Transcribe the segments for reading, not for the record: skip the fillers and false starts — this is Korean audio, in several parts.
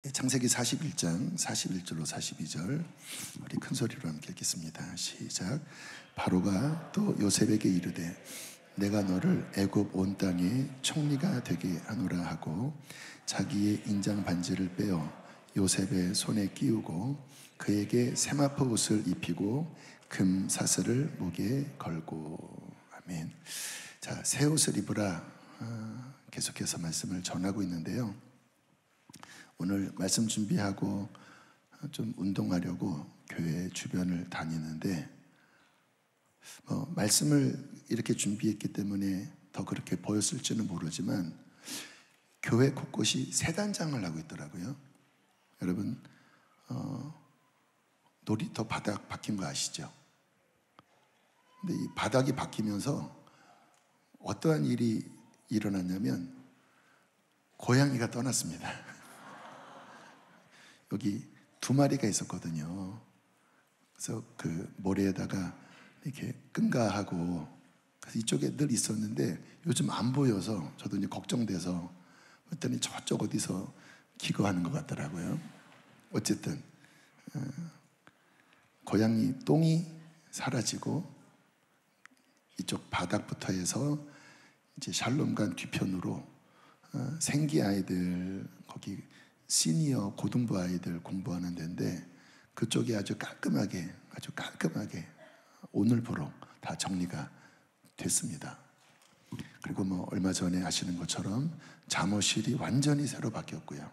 창세기 41장 41절로 42절 우리 큰 소리로 함께 읽겠습니다. 시작. 바로가 또 요셉에게 이르되 내가 너를 애굽 온 땅에 총리가 되게 하노라 하고 자기의 인장 반지를 빼어 요셉의 손에 끼우고 그에게 세마포 옷을 입히고 금 사슬을 목에 걸고. 아멘. 자, 새 옷을 입으라 계속해서 말씀을 전하고 있는데요. 오늘 말씀 준비하고 좀 운동하려고 교회 주변을 다니는데 말씀을 이렇게 준비했기 때문에 더 그렇게 보였을지는 모르지만 교회 곳곳이 세단장을 하고 있더라고요. 여러분 놀이터 바닥 바뀐 거 아시죠? 근데 이 바닥이 바뀌면서 어떠한 일이 일어났냐면 고양이가 떠났습니다. 여기 2마리가 있었거든요. 그래서 그 모래에다가 이렇게 끈가하고 그래서 이쪽에 늘 있었는데 요즘 안 보여서 저도 이제 걱정돼서 그랬더니 저쪽 어디서 기거하는 것 같더라고요. 어쨌든 고양이 똥이 사라지고 이쪽 바닥부터 해서 이제 샬롬관 뒤편으로 생기 아이들 거기 시니어 고등부 아이들 공부하는 데인데 그쪽이 아주 깔끔하게 오늘부로 다 정리가 됐습니다. 그리고 얼마 전에 아시는 것처럼 잠옷실이 완전히 새로 바뀌었고요.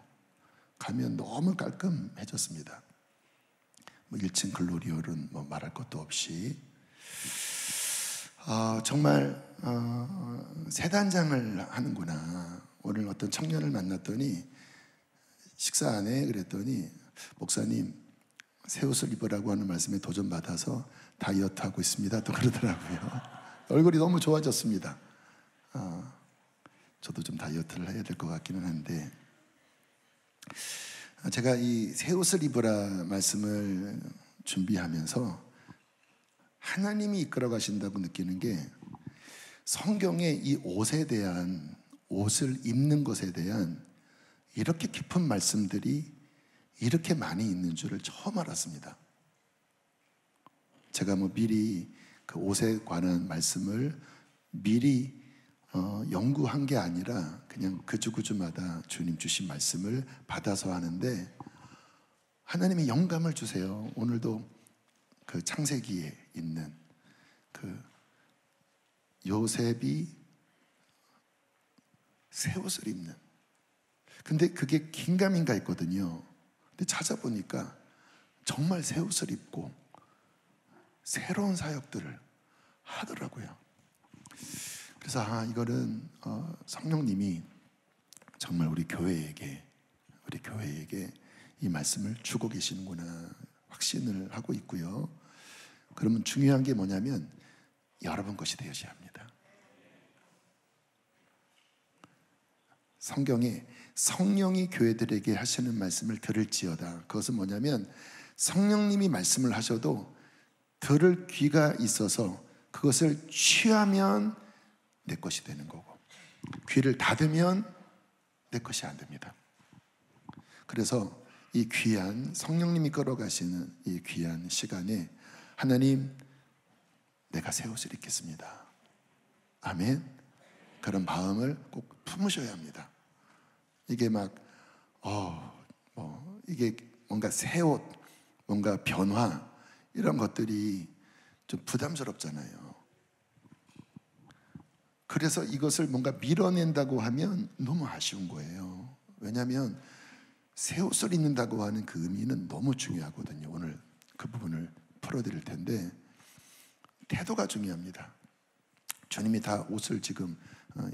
가면 너무 깔끔해졌습니다. 1층 글로리홀은 말할 것도 없이 정말 세단장을 하는구나. 오늘 어떤 청년을 만났더니 식사 안에 그랬더니 목사님 새 옷을 입으라고 하는 말씀에 도전받아서 다이어트하고 있습니다 또 그러더라고요. 얼굴이 너무 좋아졌습니다. 저도 좀 다이어트를 해야 될 것 같기는 한데 제가 이 새 옷을 입으라 말씀을 준비하면서 하나님이 이끌어 가신다고 느끼는 게 성경에 이 옷에 대한 옷을 입는 것에 대한 이렇게 깊은 말씀들이 이렇게 많이 있는 줄을 처음 알았습니다. 제가 미리 그 옷에 관한 말씀을 미리 연구한 게 아니라 그냥 그주마다 주님 주신 말씀을 받아서 하는데 하나님이 영감을 주세요. 오늘도 그 창세기에 있는 그 요셉이 새 옷을 입는 근데 그게 긴가민가 있거든요. 근데 찾아보니까 정말 새 옷을 입고 새로운 사역들을 하더라고요. 그래서 이거는 성령님이 정말 우리 교회에게 이 말씀을 주고 계시는구나 확신을 하고 있고요. 그러면 중요한 게 뭐냐면 여러분 것이 되어야 합니다. 성경에 성령이 교회들에게 하시는 말씀을 들을지어다. 그것은 뭐냐면 성령님이 말씀을 하셔도 들을 귀가 있어서 그것을 취하면 내 것이 되는 거고 귀를 닫으면 내 것이 안 됩니다. 그래서 이 귀한 성령님이 끌어가시는 이 귀한 시간에 하나님 내가 새 옷을 입겠습니다. 아멘. 그런 마음을 꼭 품으셔야 합니다. 이게 이게 뭔가 새 옷, 뭔가 변화 이런 것들이 좀 부담스럽잖아요. 그래서 이것을 뭔가 밀어낸다고 하면 너무 아쉬운 거예요. 왜냐하면 새 옷을 입는다고 하는 그 의미는 너무 중요하거든요. 오늘 그 부분을 풀어드릴 텐데 태도가 중요합니다. 주님이 다 옷을 지금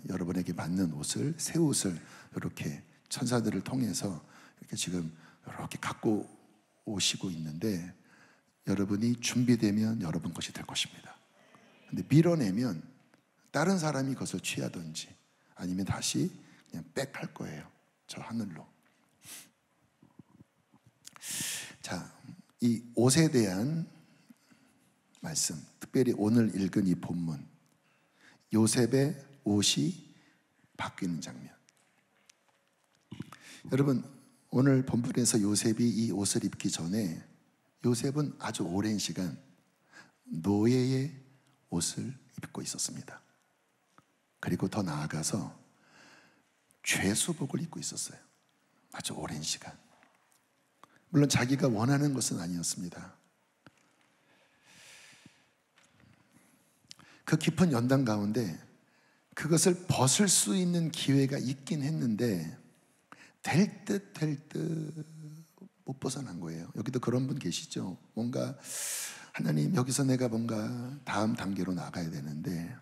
여러분에게 맞는 옷을 새 옷을 이렇게 천사들을 통해서 이렇게 지금 이렇게 갖고 오시고 있는데 여러분이 준비되면 여러분 것이 될 것입니다. 근데 밀어내면 다른 사람이 그것을 취하든지 아니면 다시 그냥 빽 할 거예요. 저 하늘로. 자, 이 옷에 대한 말씀, 특별히 오늘 읽은 이 본문 요셉의 옷이 바뀌는 장면. 여러분 오늘 본문에서 요셉이 이 옷을 입기 전에 요셉은 아주 오랜 시간 노예의 옷을 입고 있었습니다. 그리고 더 나아가서 죄수복을 입고 있었어요. 아주 오랜 시간. 물론 자기가 원하는 것은 아니었습니다. 그 깊은 연단 가운데 그것을 벗을 수 있는 기회가 있긴 했는데 될 듯 못 벗어난 거예요. 여기도 그런 분 계시죠? 뭔가 하나님 여기서 내가 뭔가 다음 단계로 나가야 되는데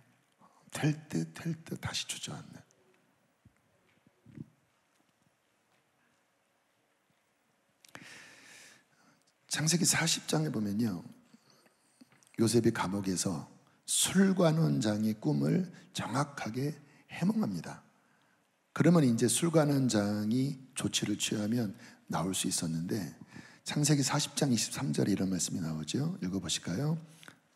될 듯 다시 주저앉는. 창세기 40장에 보면요, 요셉이 감옥에서 술관원장의 꿈을 정확하게 해몽합니다. 그러면 이제 술관원장이 조치를 취하면 나올 수 있었는데 창세기 40장 23절에 이런 말씀이 나오죠. 읽어보실까요?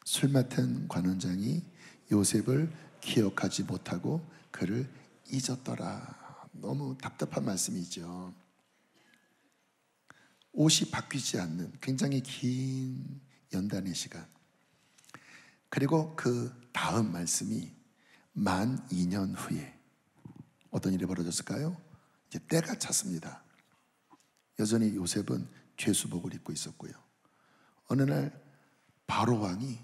술 맡은 관원장이 요셉을 기억하지 못하고 그를 잊었더라. 너무 답답한 말씀이죠. 옷이 바뀌지 않는 굉장히 긴 연단의 시간. 그리고 그 다음 말씀이 만 2년 후에 어떤 일이 벌어졌을까요? 이제 때가 찼습니다. 여전히 요셉은 죄수복을 입고 있었고요. 어느 날 바로 왕이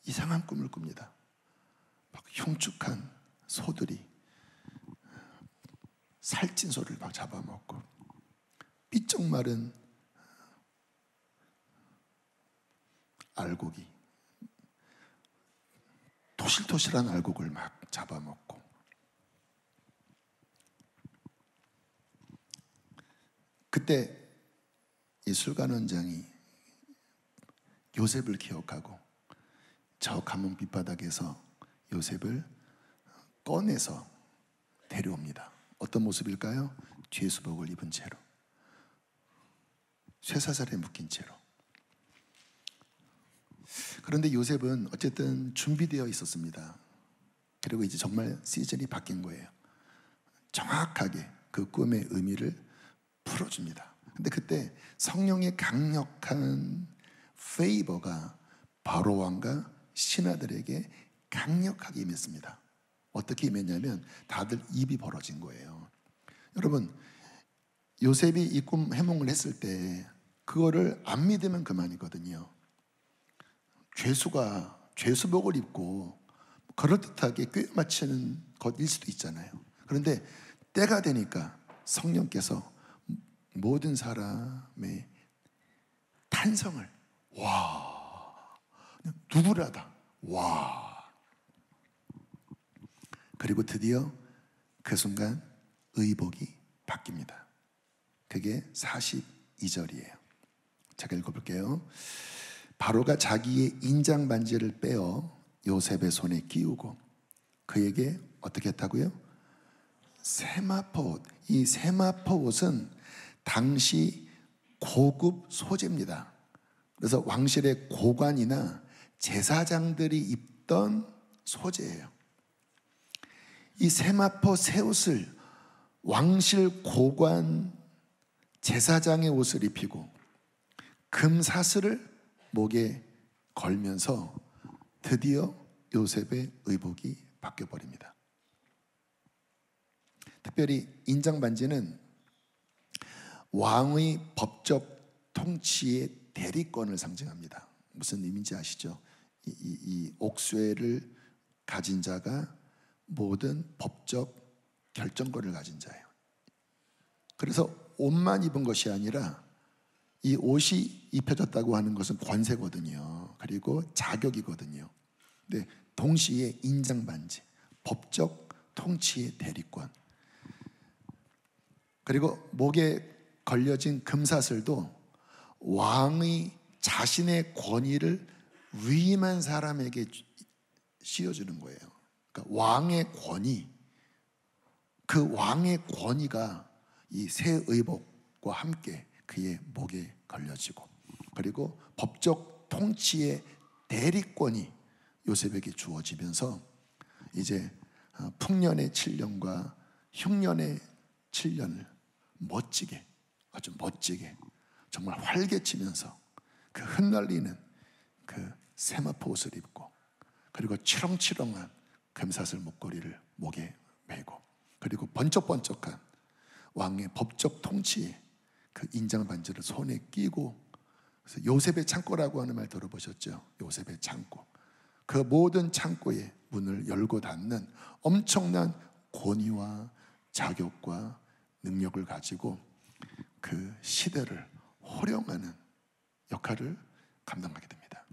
이상한 꿈을 꿉니다. 막 흉측한 소들이 살찐 소를 막 잡아먹고 삐쩍 마른 알곡이 토실토실한 알곡을 막 잡아먹고 그때 이 술관원장이 요셉을 기억하고 저 감옥 밑바닥에서 요셉을 꺼내서 데려옵니다. 어떤 모습일까요? 죄수복을 입은 채로 쇠사슬에 묶인 채로. 그런데 요셉은 어쨌든 준비되어 있었습니다. 그리고 이제 정말 시즌이 바뀐 거예요. 정확하게 그 꿈의 의미를 풀어줍니다. 근데 그때 성령의 강력한 페이버가 바로 왕과 신하들에게 강력하게 임했습니다. 어떻게 임했냐면 다들 입이 벌어진 거예요. 여러분, 요셉이 이 꿈 해몽을 했을 때 그거를 안 믿으면 그만이거든요. 죄수가 죄수복을 입고 그럴듯하게 꿰 맞추는 것일 수도 있잖아요. 그런데 때가 되니까 성령께서 모든 사람의 탄성을 누구라다 그리고 드디어 그 순간 의복이 바뀝니다. 그게 42절이에요. 제가 읽어볼게요. 바로가 자기의 인장 반지를 빼어 요셉의 손에 끼우고 그에게 어떻게 했다고요? 세마포 옷. 이 세마포 옷은 당시 고급 소재입니다. 그래서 왕실의 고관이나 제사장들이 입던 소재예요. 이 세마포 새 옷을 왕실 고관 제사장의 옷을 입히고 금사슬을 목에 걸면서 드디어 요셉의 의복이 바뀌어버립니다. 특별히 인장 반지는 왕의 법적 통치의 대리권을 상징합니다. 무슨 의미인지 아시죠? 이 옥쇠를 가진 자가 모든 법적 결정권을 가진 자예요. 그래서 옷만 입은 것이 아니라 이 옷이 입혀졌다고 하는 것은 권세거든요. 그리고 자격이거든요. 근데 동시에 인장 반지, 법적 통치의 대리권. 그리고 목에 걸려진 금사슬도 왕의 자신의 권위를 위임한 사람에게 씌워주는 거예요. 그러니까 왕의 권위, 그 왕의 권위가 이 새 의복과 함께 그의 목에 걸려지고 그리고 법적 통치의 대리권이 요셉에게 주어지면서 이제 풍년의 7년과 흉년의 7년을 멋지게 아주 멋지게 정말 활개치면서 그 흩날리는 그 세마포 옷을 입고, 그리고 치렁치렁한 금사슬 목걸이를 목에 메고, 그리고 번쩍번쩍한 왕의 법적 통치에 그 인장 반지를 손에 끼고, 그래서 요셉의 창고라고 하는 말 들어보셨죠? 요셉의 창고. 그 모든 창고의 문을 열고 닫는 엄청난 권위와 자격과 능력을 가지고 그 시대를 호령하는 역할을 감당하게 됩니다.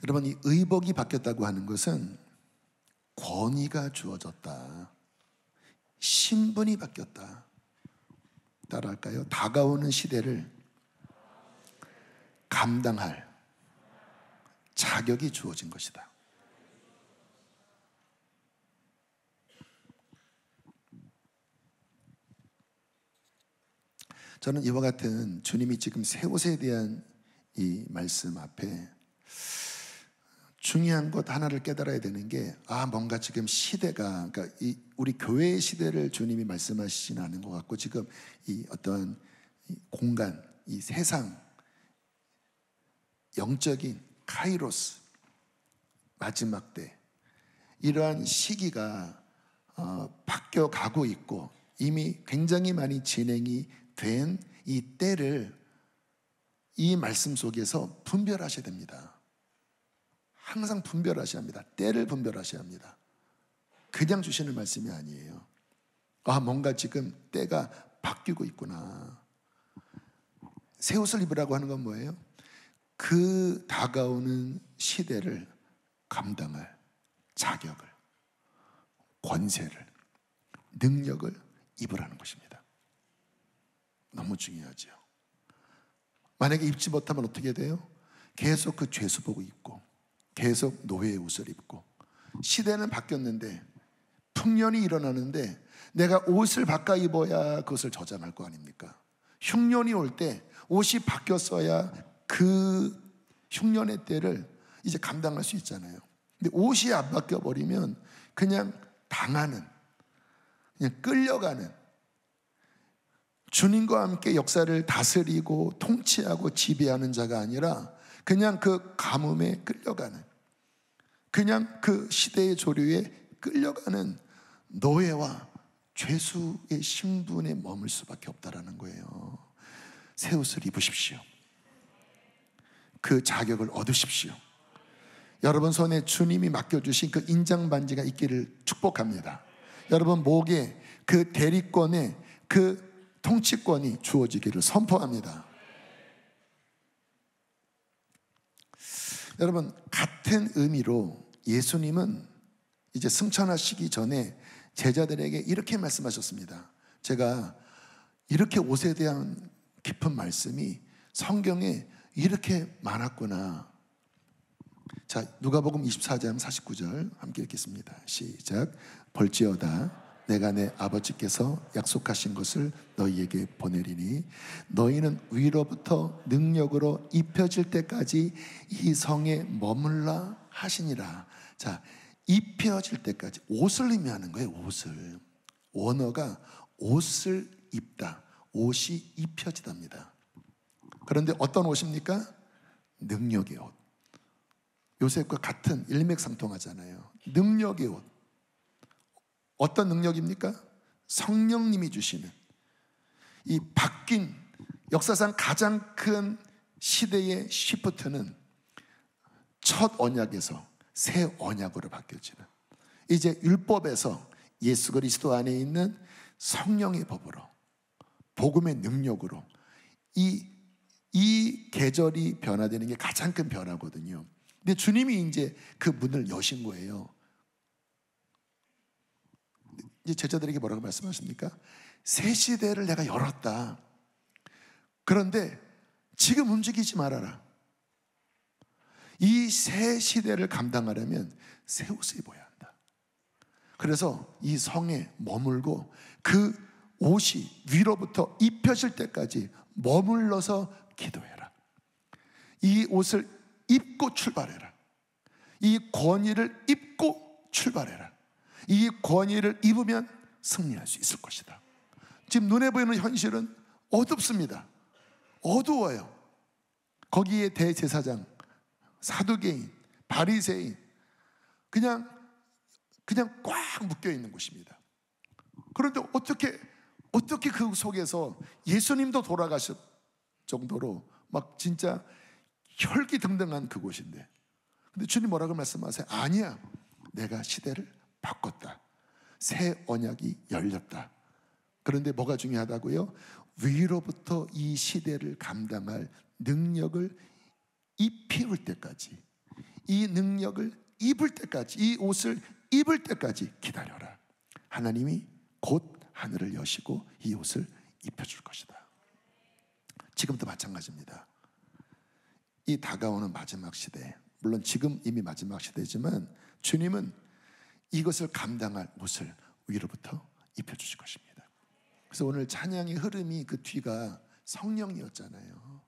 여러분, 이 의복이 바뀌었다고 하는 것은 권위가 주어졌다, 신분이 바뀌었다, 따라할까요? 다가오는 시대를 감당할 자격이 주어진 것이다. 저는 이와 같은 주님이 지금 새 옷에 대한 이 말씀 앞에 중요한 것 하나를 깨달아야 되는 게, 뭔가 지금 시대가, 그러니까 우리 교회의 시대를 주님이 말씀하시지는 않은 것 같고, 지금 이 어떤 공간, 이 세상, 영적인 카이로스, 마지막 때, 이러한 시기가 바뀌어 가고 있고, 이미 굉장히 많이 진행이 된 이 때를 이 말씀 속에서 분별하셔야 됩니다. 항상 분별하셔야 합니다. 때를 분별하셔야 합니다. 그냥 주시는 말씀이 아니에요. 뭔가 지금 때가 바뀌고 있구나. 새 옷을 입으라고 하는 건 뭐예요? 그 다가오는 시대를 감당할 자격을, 권세를, 능력을 입으라는 것입니다. 너무 중요하죠. 만약에 입지 못하면 어떻게 돼요? 계속 그 죄수복을 입고, 계속 노예의 옷을 입고, 시대는 바뀌었는데, 풍년이 일어나는데 내가 옷을 바꿔 입어야 그것을 저장할 거 아닙니까? 흉년이 올 때 옷이 바뀌었어야 그 흉년의 때를 이제 감당할 수 있잖아요. 근데 옷이 안 바뀌어버리면 그냥 당하는, 그냥 끌려가는, 주님과 함께 역사를 다스리고 통치하고 지배하는 자가 아니라 그냥 그 가뭄에 끌려가는, 그냥 그 시대의 조류에 끌려가는 노예와 죄수의 신분에 머물 수밖에 없다라는 거예요. 새 옷을 입으십시오. 그 자격을 얻으십시오. 여러분 손에 주님이 맡겨주신 그 인장 반지가 있기를 축복합니다. 여러분 목에 그 대리권에 그 통치권이 주어지기를 선포합니다. 여러분, 같은 의미로 예수님은 이제 승천하시기 전에 제자들에게 이렇게 말씀하셨습니다. 제가 이렇게 옷에 대한 깊은 말씀이 성경에 이렇게 많았구나. 자, 누가복음 24장 49절 함께 읽겠습니다. 시작. 볼지어다 내가 내 아버지께서 약속하신 것을 너희에게 보내리니 너희는 위로부터 능력으로 입혀질 때까지 이 성에 머물라 하시니라. 자, 입혀질 때까지, 옷을 의미하는 거예요. 옷을. 원어가 옷을 입다, 옷이 입혀지답니다. 그런데 어떤 옷입니까? 능력의 옷. 요셉과 같은 일맥상통하잖아요. 능력의 옷. 어떤 능력입니까? 성령님이 주시는 이 바뀐 역사상 가장 큰 시대의 시프트는 첫 언약에서 새 언약으로 바뀌어지는, 이제 율법에서 예수 그리스도 안에 있는 성령의 법으로, 복음의 능력으로 이 계절이 변화되는 게 가장 큰 변화거든요. 근데 주님이 이제 그 문을 여신 거예요. 이제 제자들에게 뭐라고 말씀하십니까? 새 시대를 내가 열었다. 그런데 지금 움직이지 말아라. 이 새 시대를 감당하려면 새 옷을 입어야 한다. 그래서 이 성에 머물고 그 옷이 위로부터 입혀질 때까지 머물러서 기도해라. 이 옷을 입고 출발해라. 이 권위를 입고 출발해라. 이 권위를 입으면 승리할 수 있을 것이다. 지금 눈에 보이는 현실은 어둡습니다. 어두워요. 거기에 대제사장, 사두개인, 바리새인 그냥 꽉 묶여 있는 곳입니다. 그런데 어떻게 그 속에서 예수님도 돌아가실 정도로 막 진짜 혈기등등한 그곳인데, 근데 주님 뭐라고 말씀하세요? 아니야, 내가 시대를 바꿨다. 새 언약이 열렸다. 그런데 뭐가 중요하다고요? 위로부터 이 시대를 감당할 능력을 입힐 때까지, 이 능력을 입을 때까지, 이 옷을 입을 때까지 기다려라. 하나님이 곧 하늘을 여시고 이 옷을 입혀줄 것이다. 지금도 마찬가지입니다. 이 다가오는 마지막 시대, 물론 지금 이미 마지막 시대지만 주님은 이것을 감당할 옷을 위로부터 입혀주실 것입니다. 그래서 오늘 찬양의 흐름이 그 뒤가 성령이었잖아요.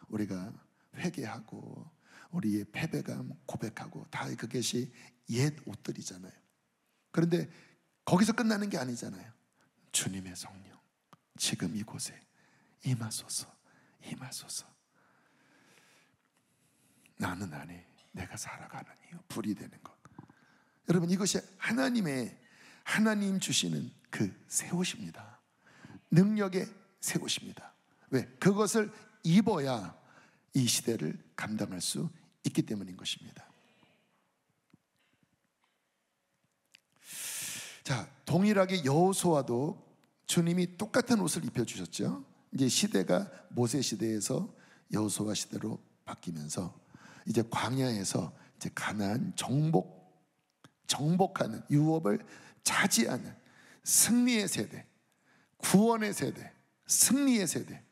우리가 회개하고 우리의 패배감 고백하고 다 그것이 옛 옷들이잖아요. 그런데 거기서 끝나는 게 아니잖아요. 주님의 성령 지금 이곳에 임하소서, 임하소서. 나는 안에 내가 살아가는 이유, 불이 되는 것. 여러분, 이것이 하나님 주시는 그 새 옷입니다. 능력의 새 옷입니다. 왜? 그것을 입어야 이 시대를 감당할 수 있기 때문인 것입니다. 자, 동일하게 여호수아도 주님이 똑같은 옷을 입혀주셨죠. 이제 시대가 모세 시대에서 여호수아 시대로 바뀌면서 이제 광야에서 이제 가나안 정복하는, 유업을 차지하는 승리의 세대, 구원의 세대, 승리의 세대.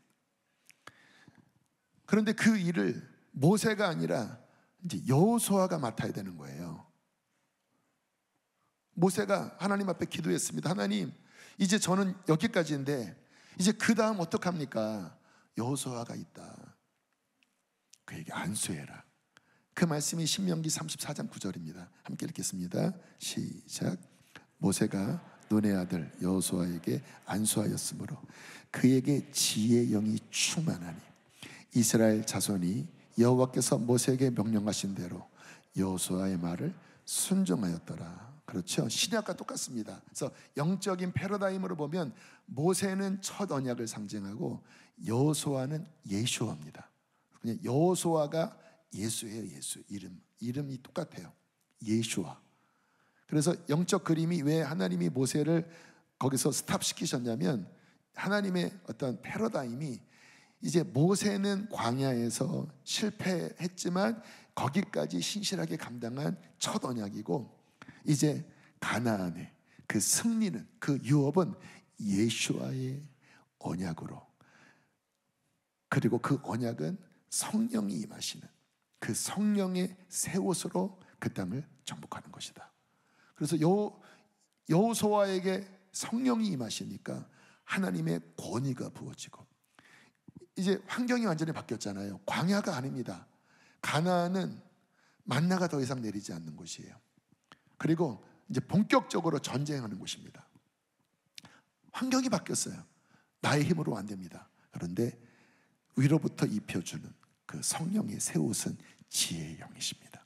그런데 그 일을 모세가 아니라 이제 여호수아가 맡아야 되는 거예요. 모세가 하나님 앞에 기도했습니다. 하나님, 이제 저는 여기까지인데 이제 그 다음 어떡합니까? 여호수아가 있다. 그에게 안수해라. 그 말씀이 신명기 34장 9절입니다. 함께 읽겠습니다. 시작. 모세가 눈의 아들 여호수아에게 안수하였으므로 그에게 지혜의 영이 충만하니 이스라엘 자손이 여호와께서 모세에게 명령하신 대로 여호수아의 말을 순종하였더라. 그렇죠? 신약과 똑같습니다. 그래서 영적인 패러다임으로 보면 모세는 첫 언약을 상징하고 여호수아는 예수아입니다. 그냥 여호수아가 예수예요. 예수. 이름이 똑같아요. 예수아. 그래서 영적 그림이 왜 하나님이 모세를 거기서 스탑시키셨냐면 하나님의 어떤 패러다임이 이제 모세는 광야에서 실패했지만 거기까지 신실하게 감당한 첫 언약이고, 이제 가나안의 그 승리는, 그 유업은 예수와의 언약으로, 그리고 그 언약은 성령이 임하시는 그 성령의 새 옷으로 그 땅을 정복하는 것이다. 그래서 여호수아에게 성령이 임하시니까 하나님의 권위가 부어지고, 이제 환경이 완전히 바뀌었잖아요. 광야가 아닙니다. 가나안은 만나가 더 이상 내리지 않는 곳이에요. 그리고 이제 본격적으로 전쟁하는 곳입니다. 환경이 바뀌었어요. 나의 힘으로 안 됩니다. 그런데 위로부터 입혀주는 그 성령의 새 옷은 지혜의 영이십니다.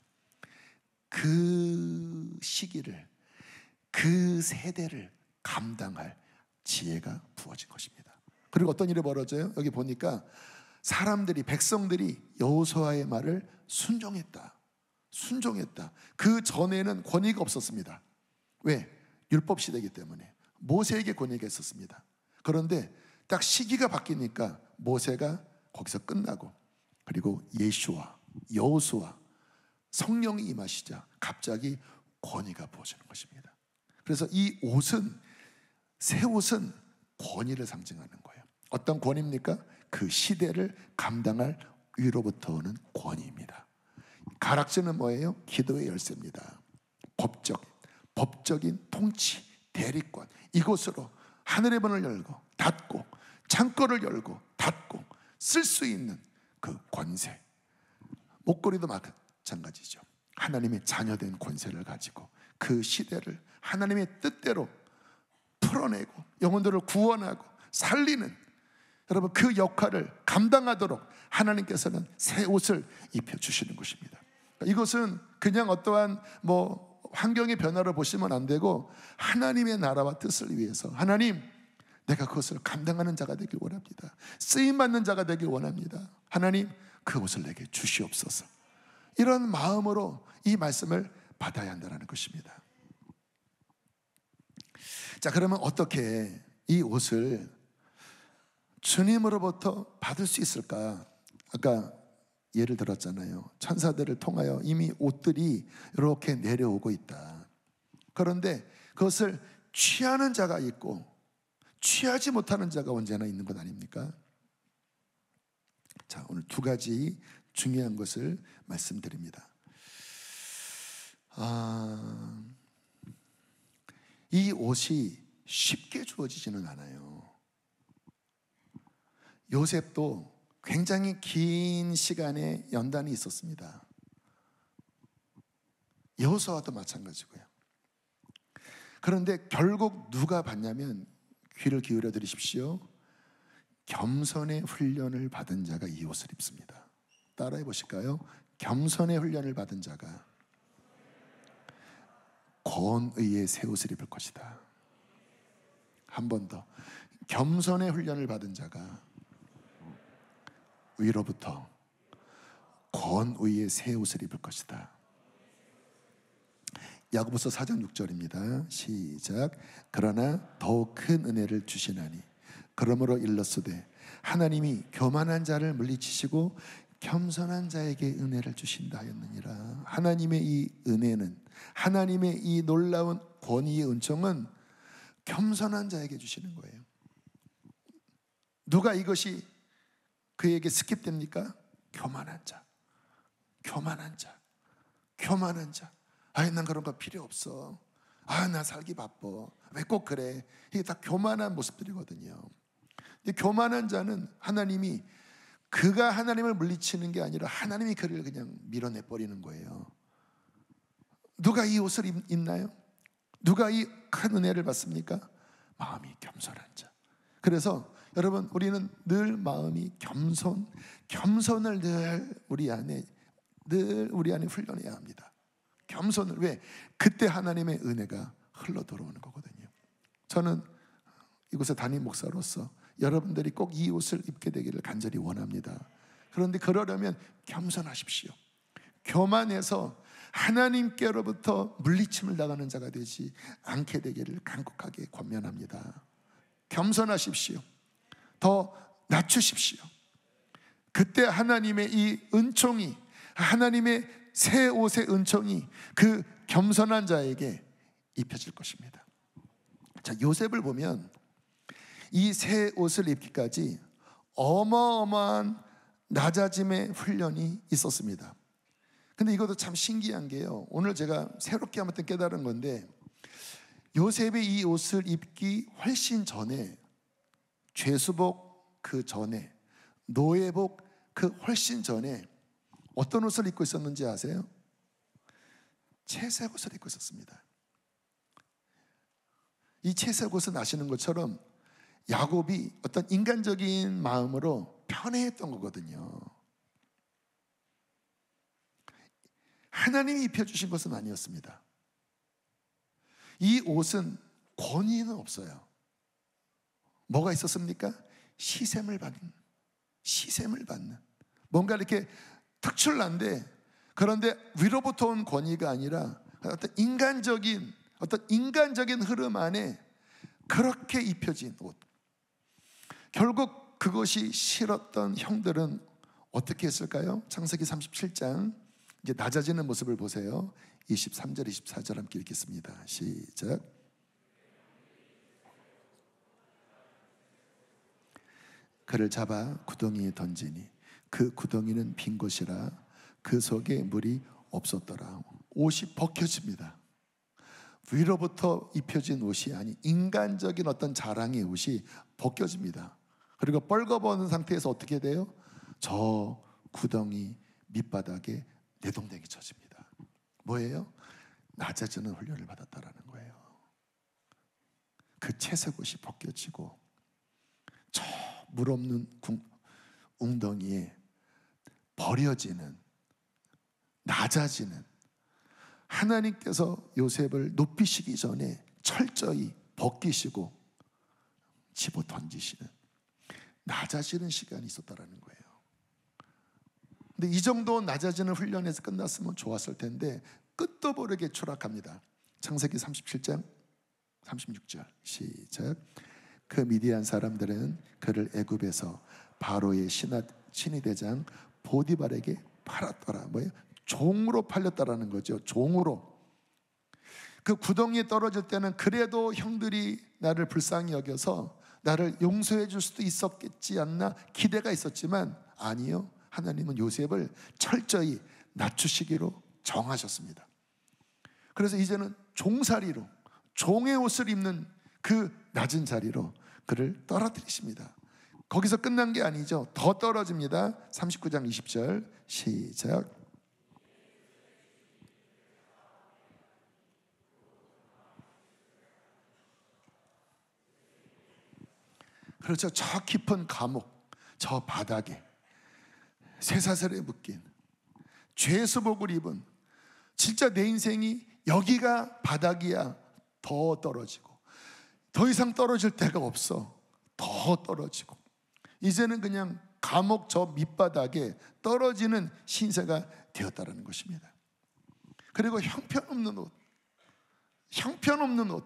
그 시기를, 그 세대를 감당할 지혜가 부어진 것입니다. 그리고 어떤 일이 벌어져요? 여기 보니까 사람들이, 백성들이 여호수아의 말을 순종했다. 그 전에는 권위가 없었습니다. 왜? 율법 시대이기 때문에 모세에게 권위가 있었습니다. 그런데 딱 시기가 바뀌니까 모세가 거기서 끝나고, 그리고 예수와 여호수아 성령이 임하시자 갑자기 권위가 부어지는 것입니다. 그래서 이 옷은, 새 옷은 권위를 상징하는 거예요. 어떤 권위입니까? 그 시대를 감당할 위로부터 오는 권위입니다. 가락지는 뭐예요? 기도의 열쇠입니다. 법적인 통치, 대리권, 이곳으로 하늘의 문을 열고 닫고 창고를 열고 닫고 쓸 수 있는 그 권세. 목걸이도 마찬가지죠. 하나님의 자녀된 권세를 가지고 그 시대를 하나님의 뜻대로 풀어내고 영혼들을 구원하고 살리는, 여러분 그 역할을 감당하도록 하나님께서는 새 옷을 입혀주시는 것입니다. 이것은 그냥 어떠한 환경의 변화를 보시면 안 되고, 하나님의 나라와 뜻을 위해서, 하나님 내가 그것을 감당하는 자가 되길 원합니다. 쓰임받는 자가 되길 원합니다. 하나님 그 옷을 내게 주시옵소서. 이런 마음으로 이 말씀을 받아야 한다는 것입니다. 자, 그러면 어떻게 이 옷을 주님으로부터 받을 수 있을까? 아까 예를 들었잖아요. 천사들을 통하여 이미 옷들이 이렇게 내려오고 있다. 그런데 그것을 취하는 자가 있고 취하지 못하는 자가 언제나 있는 것 아닙니까? 자, 오늘 두 가지 중요한 것을 말씀드립니다. 이 옷이 쉽게 주어지지는 않아요. 요셉도 굉장히 긴 시간의 연단이 있었습니다. 여호수아도 마찬가지고요. 그런데 결국 누가 받냐면, 귀를 기울여 들으십시오, 겸손의 훈련을 받은 자가 이 옷을 입습니다. 따라해 보실까요? 겸손의 훈련을 받은 자가 권의의 새 옷을 입을 것이다. 한 번 더. 겸손의 훈련을 받은 자가 위로부터 권의의 새 옷을 입을 것이다. 야고보서 4장 6절입니다. 시작. 그러나 더욱 큰 은혜를 주시나니 그러므로 일렀으되 하나님이 교만한 자를 물리치시고 겸손한 자에게 은혜를 주신다 하였느니라. 하나님의 이 은혜는, 하나님의 이 놀라운 권위의 은총은 겸손한 자에게 주시는 거예요. 누가 이것이 그에게 스킵됩니까? 교만한 자, 교만한 자, 교만한 자. 아이, 난 그런 거 필요 없어. 아, 나 살기 바빠. 왜 꼭 그래? 이게 다 교만한 모습들이거든요. 근데 교만한 자는 하나님이, 그가 하나님을 물리치는 게 아니라 하나님이 그를 그냥 밀어내버리는 거예요. 누가 이 옷을 입나요? 누가 이 큰 은혜를 받습니까? 마음이 겸손한 자. 그래서 여러분, 우리는 늘 마음이 겸손을 늘 우리 안에 훈련해야 합니다. 겸손을. 왜? 그때 하나님의 은혜가 흘러 들어오는 거거든요. 저는 이곳에 담임 목사로서 여러분들이 꼭 이 옷을 입게 되기를 간절히 원합니다. 그런데 그러려면 겸손하십시오. 교만해서 하나님께로부터 물리침을 당하는 자가 되지 않게 되기를 간곡하게 권면합니다. 겸손하십시오. 더 낮추십시오. 그때 하나님의 이 은총이, 하나님의 새 옷의 은총이 그 겸손한 자에게 입혀질 것입니다. 자, 요셉을 보면 이 새 옷을 입기까지 어마어마한 낮아짐의 훈련이 있었습니다. 근데 이것도 참 신기한 게요, 오늘 제가 새롭게 한번 깨달은 건데, 요셉이 이 옷을 입기 훨씬 전에, 죄수복 그 전에, 노예복 그 훨씬 전에 어떤 옷을 입고 있었는지 아세요? 채색 옷을 입고 있었습니다. 이 채색 옷은 아시는 것처럼 야곱이 어떤 인간적인 마음으로 편애했던 거거든요. 하나님이 입혀주신 것은 아니었습니다. 이 옷은 권위는 없어요. 뭐가 있었습니까? 시샘을 받는, 뭔가 이렇게 특출난데, 그런데 위로부터 온 권위가 아니라 어떤 인간적인 흐름 안에 그렇게 입혀진 옷. 결국 그것이 싫었던 형들은 어떻게 했을까요? 창세기 37장 이제 낮아지는 모습을 보세요. 23절 24절 함께 읽겠습니다. 시작. 그를 잡아 구덩이에 던지니 그 구덩이는 빈 곳이라 그 속에 물이 없었더라. 옷이 벗겨집니다. 위로부터 입혀진 옷이 아닌 인간적인 어떤 자랑의 옷이 벗겨집니다. 그리고 뻘거벗은 상태에서 어떻게 돼요? 저 구덩이 밑바닥에 내동댕이 쳐집니다. 뭐예요? 낮아지는 훈련을 받았다라는 거예요. 그 채색 옷이 벗겨지고 저 물 없는 웅덩이에 버려지는, 낮아지는, 하나님께서 요셉을 높이시기 전에 철저히 벗기시고 집어 던지시는, 낮아지는 시간이 있었다라는 거예요. 근데 이 정도 낮아지는 훈련에서 끝났으면 좋았을 텐데 끝도 모르게 추락합니다. 창세기 37장 36절 시작. 그 미디안 사람들은 그를 애굽에서 바로의 친위대장 보디발에게 팔았더라. 뭐예요? 종으로 팔렸다라는 거죠. 종으로. 그 구덩이에 떨어질 때는 그래도 형들이 나를 불쌍히 여겨서 나를 용서해 줄 수도 있었겠지 않나 기대가 있었지만 아니요, 하나님은 요셉을 철저히 낮추시기로 정하셨습니다. 그래서 이제는 종살이로, 종의 옷을 입는 그 낮은 자리로 그를 떨어뜨리십니다. 거기서 끝난 게 아니죠. 더 떨어집니다. 39장 20절 시작. 그렇죠. 저 깊은 감옥, 저 바닥에 쇠사슬에 묶인, 죄수복을 입은, 진짜 내 인생이 여기가 바닥이야. 더 떨어지고, 더 이상 떨어질 데가 없어. 더 떨어지고, 이제는 그냥 감옥 저 밑바닥에 떨어지는 신세가 되었다는 것입니다. 그리고 형편없는 옷,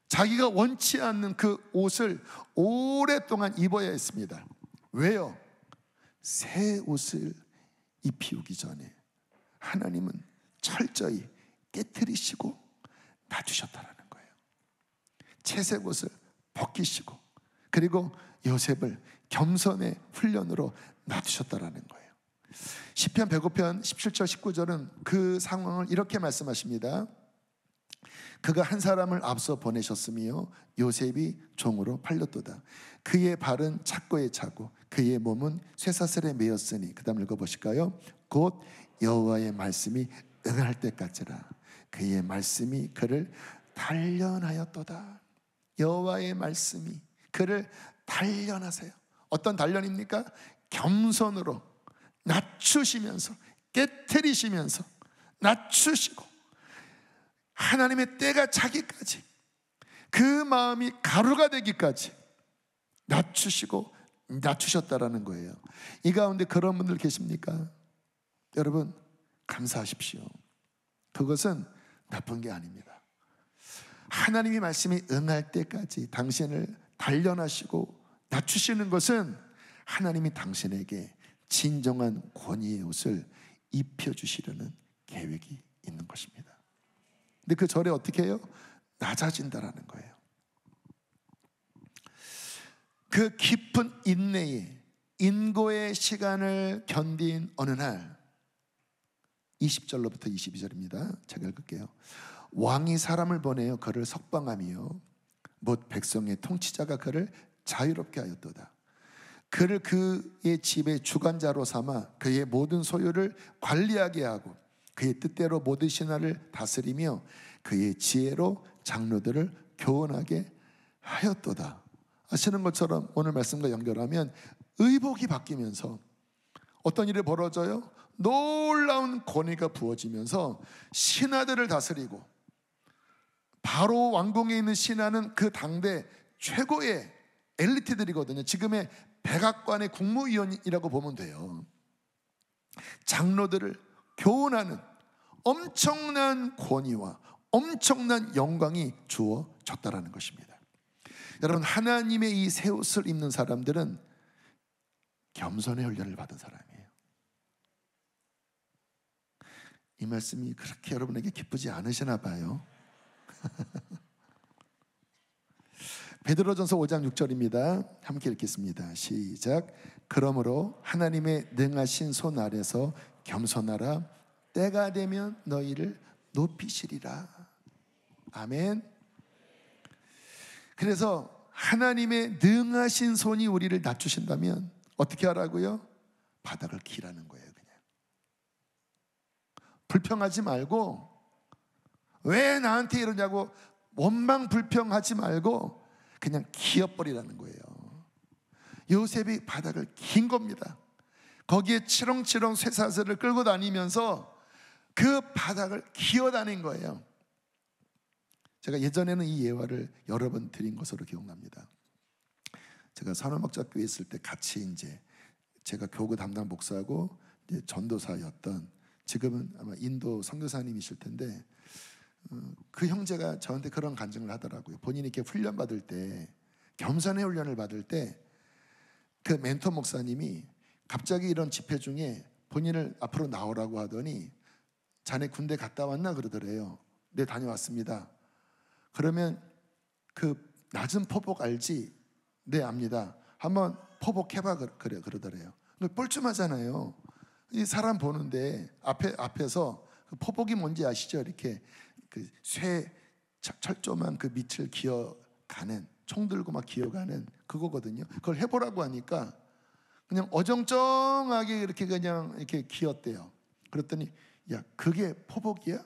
자기가 원치 않는 그 옷을 오랫동안 입어야 했습니다. 왜요? 새 옷을 입히우기 전에 하나님은 철저히 깨트리시고 놔두셨다라는 거예요. 채색 옷을 벗기시고, 그리고 요셉을 겸손의 훈련으로 놔두셨다라는 거예요. 시편 105편 17절 19절은 그 상황을 이렇게 말씀하십니다. 그가 한 사람을 앞서 보내셨으며 요셉이 종으로 팔렸도다. 그의 발은 착고에 차고 그의 몸은 쇠사슬에 매였으니, 그 다음 읽어보실까요? 곧 여호와의 말씀이 응할 때까지라. 그의 말씀이 그를 단련하였도다. 여호와의 말씀이 그를 단련하세요. 어떤 단련입니까? 겸손으로 낮추시면서, 깨트리시면서 낮추시고, 하나님의 때가 차기까지, 그 마음이 가루가 되기까지 낮추시고 낮추셨다라는 거예요. 이 가운데 그런 분들 계십니까? 여러분, 감사하십시오. 그것은 나쁜 게 아닙니다. 하나님의 말씀이 응할 때까지 당신을 단련하시고 낮추시는 것은 하나님이 당신에게 진정한 권위의 옷을 입혀주시려는 계획이 있는 것입니다. 근데 그 절에 어떻게 해요? 낮아진다라는 거예요. 그 깊은 인내의, 인고의 시간을 견딘 어느 날, 20절로부터 22절입니다. 제가 읽을게요. 왕이 사람을 보내어 그를 석방하며 못 백성의 통치자가 그를 자유롭게 하였도다. 그를 그의 집의 주관자로 삼아 그의 모든 소유를 관리하게 하고 그의 뜻대로 모든 신하를 다스리며 그의 지혜로 장로들을 교훈하게 하였도다. 아시는 것처럼 오늘 말씀과 연결하면 의복이 바뀌면서 어떤 일이 벌어져요? 놀라운 권위가 부어지면서 신하들을 다스리고, 바로 왕궁에 있는 신하는 그 당대 최고의 엘리트들이거든요. 지금의 백악관의 국무위원이라고 보면 돼요. 장로들을 교훈하는 엄청난 권위와 엄청난 영광이 주어졌다라는 것입니다. 여러분, 하나님의 이 새 옷을 입는 사람들은 겸손의 훈련을 받은 사람이에요. 이 말씀이 그렇게 여러분에게 기쁘지 않으시나 봐요. 베드로전서 5장 6절입니다. 함께 읽겠습니다. 시작. 그러므로 하나님의 능하신 손 아래서 겸손하라. 때가 되면 너희를 높이시리라. 아멘. 그래서 하나님의 능하신 손이 우리를 낮추신다면 어떻게 하라고요? 바닥을 기라는 거예요. 그냥 불평하지 말고, 왜 나한테 이러냐고 원망 불평하지 말고 그냥 기어버리라는 거예요. 요셉이 바닥을 긴 겁니다. 거기에 치렁치렁 쇠사슬을 끌고 다니면서 그 바닥을 기어다닌 거예요. 제가 예전에는 이 예화를 여러 번 드린 것으로 기억납니다. 제가 산업목자교회 있을 때 같이 이제 제가 교구 담당 목사하고 이제 전도사였던, 지금은 아마 인도 선교사님이실 텐데, 그 형제가 저한테 그런 간증을 하더라고요. 본인이 이렇게 훈련 받을 때, 겸손의 훈련을 받을 때 그 멘토 목사님이 갑자기 이런 집회 중에 본인을 앞으로 나오라고 하더니 자네 군대 갔다 왔나 그러더래요. 네, 다녀왔습니다. 그러면 그 낮은 포복 알지? 네, 압니다. 한번 포복해봐 그러더래요. 뻘쭘하잖아요. 이 사람 보는데 앞에서 그 포복이 뭔지 아시죠? 이렇게 그 쇠 철조망 그 밑을 기어가는, 총 들고 막 기어가는 그거거든요. 그걸 해보라고 하니까 그냥 어정쩡하게 이렇게 그냥 이렇게 기었대요. 그랬더니 야, 그게 포복이야?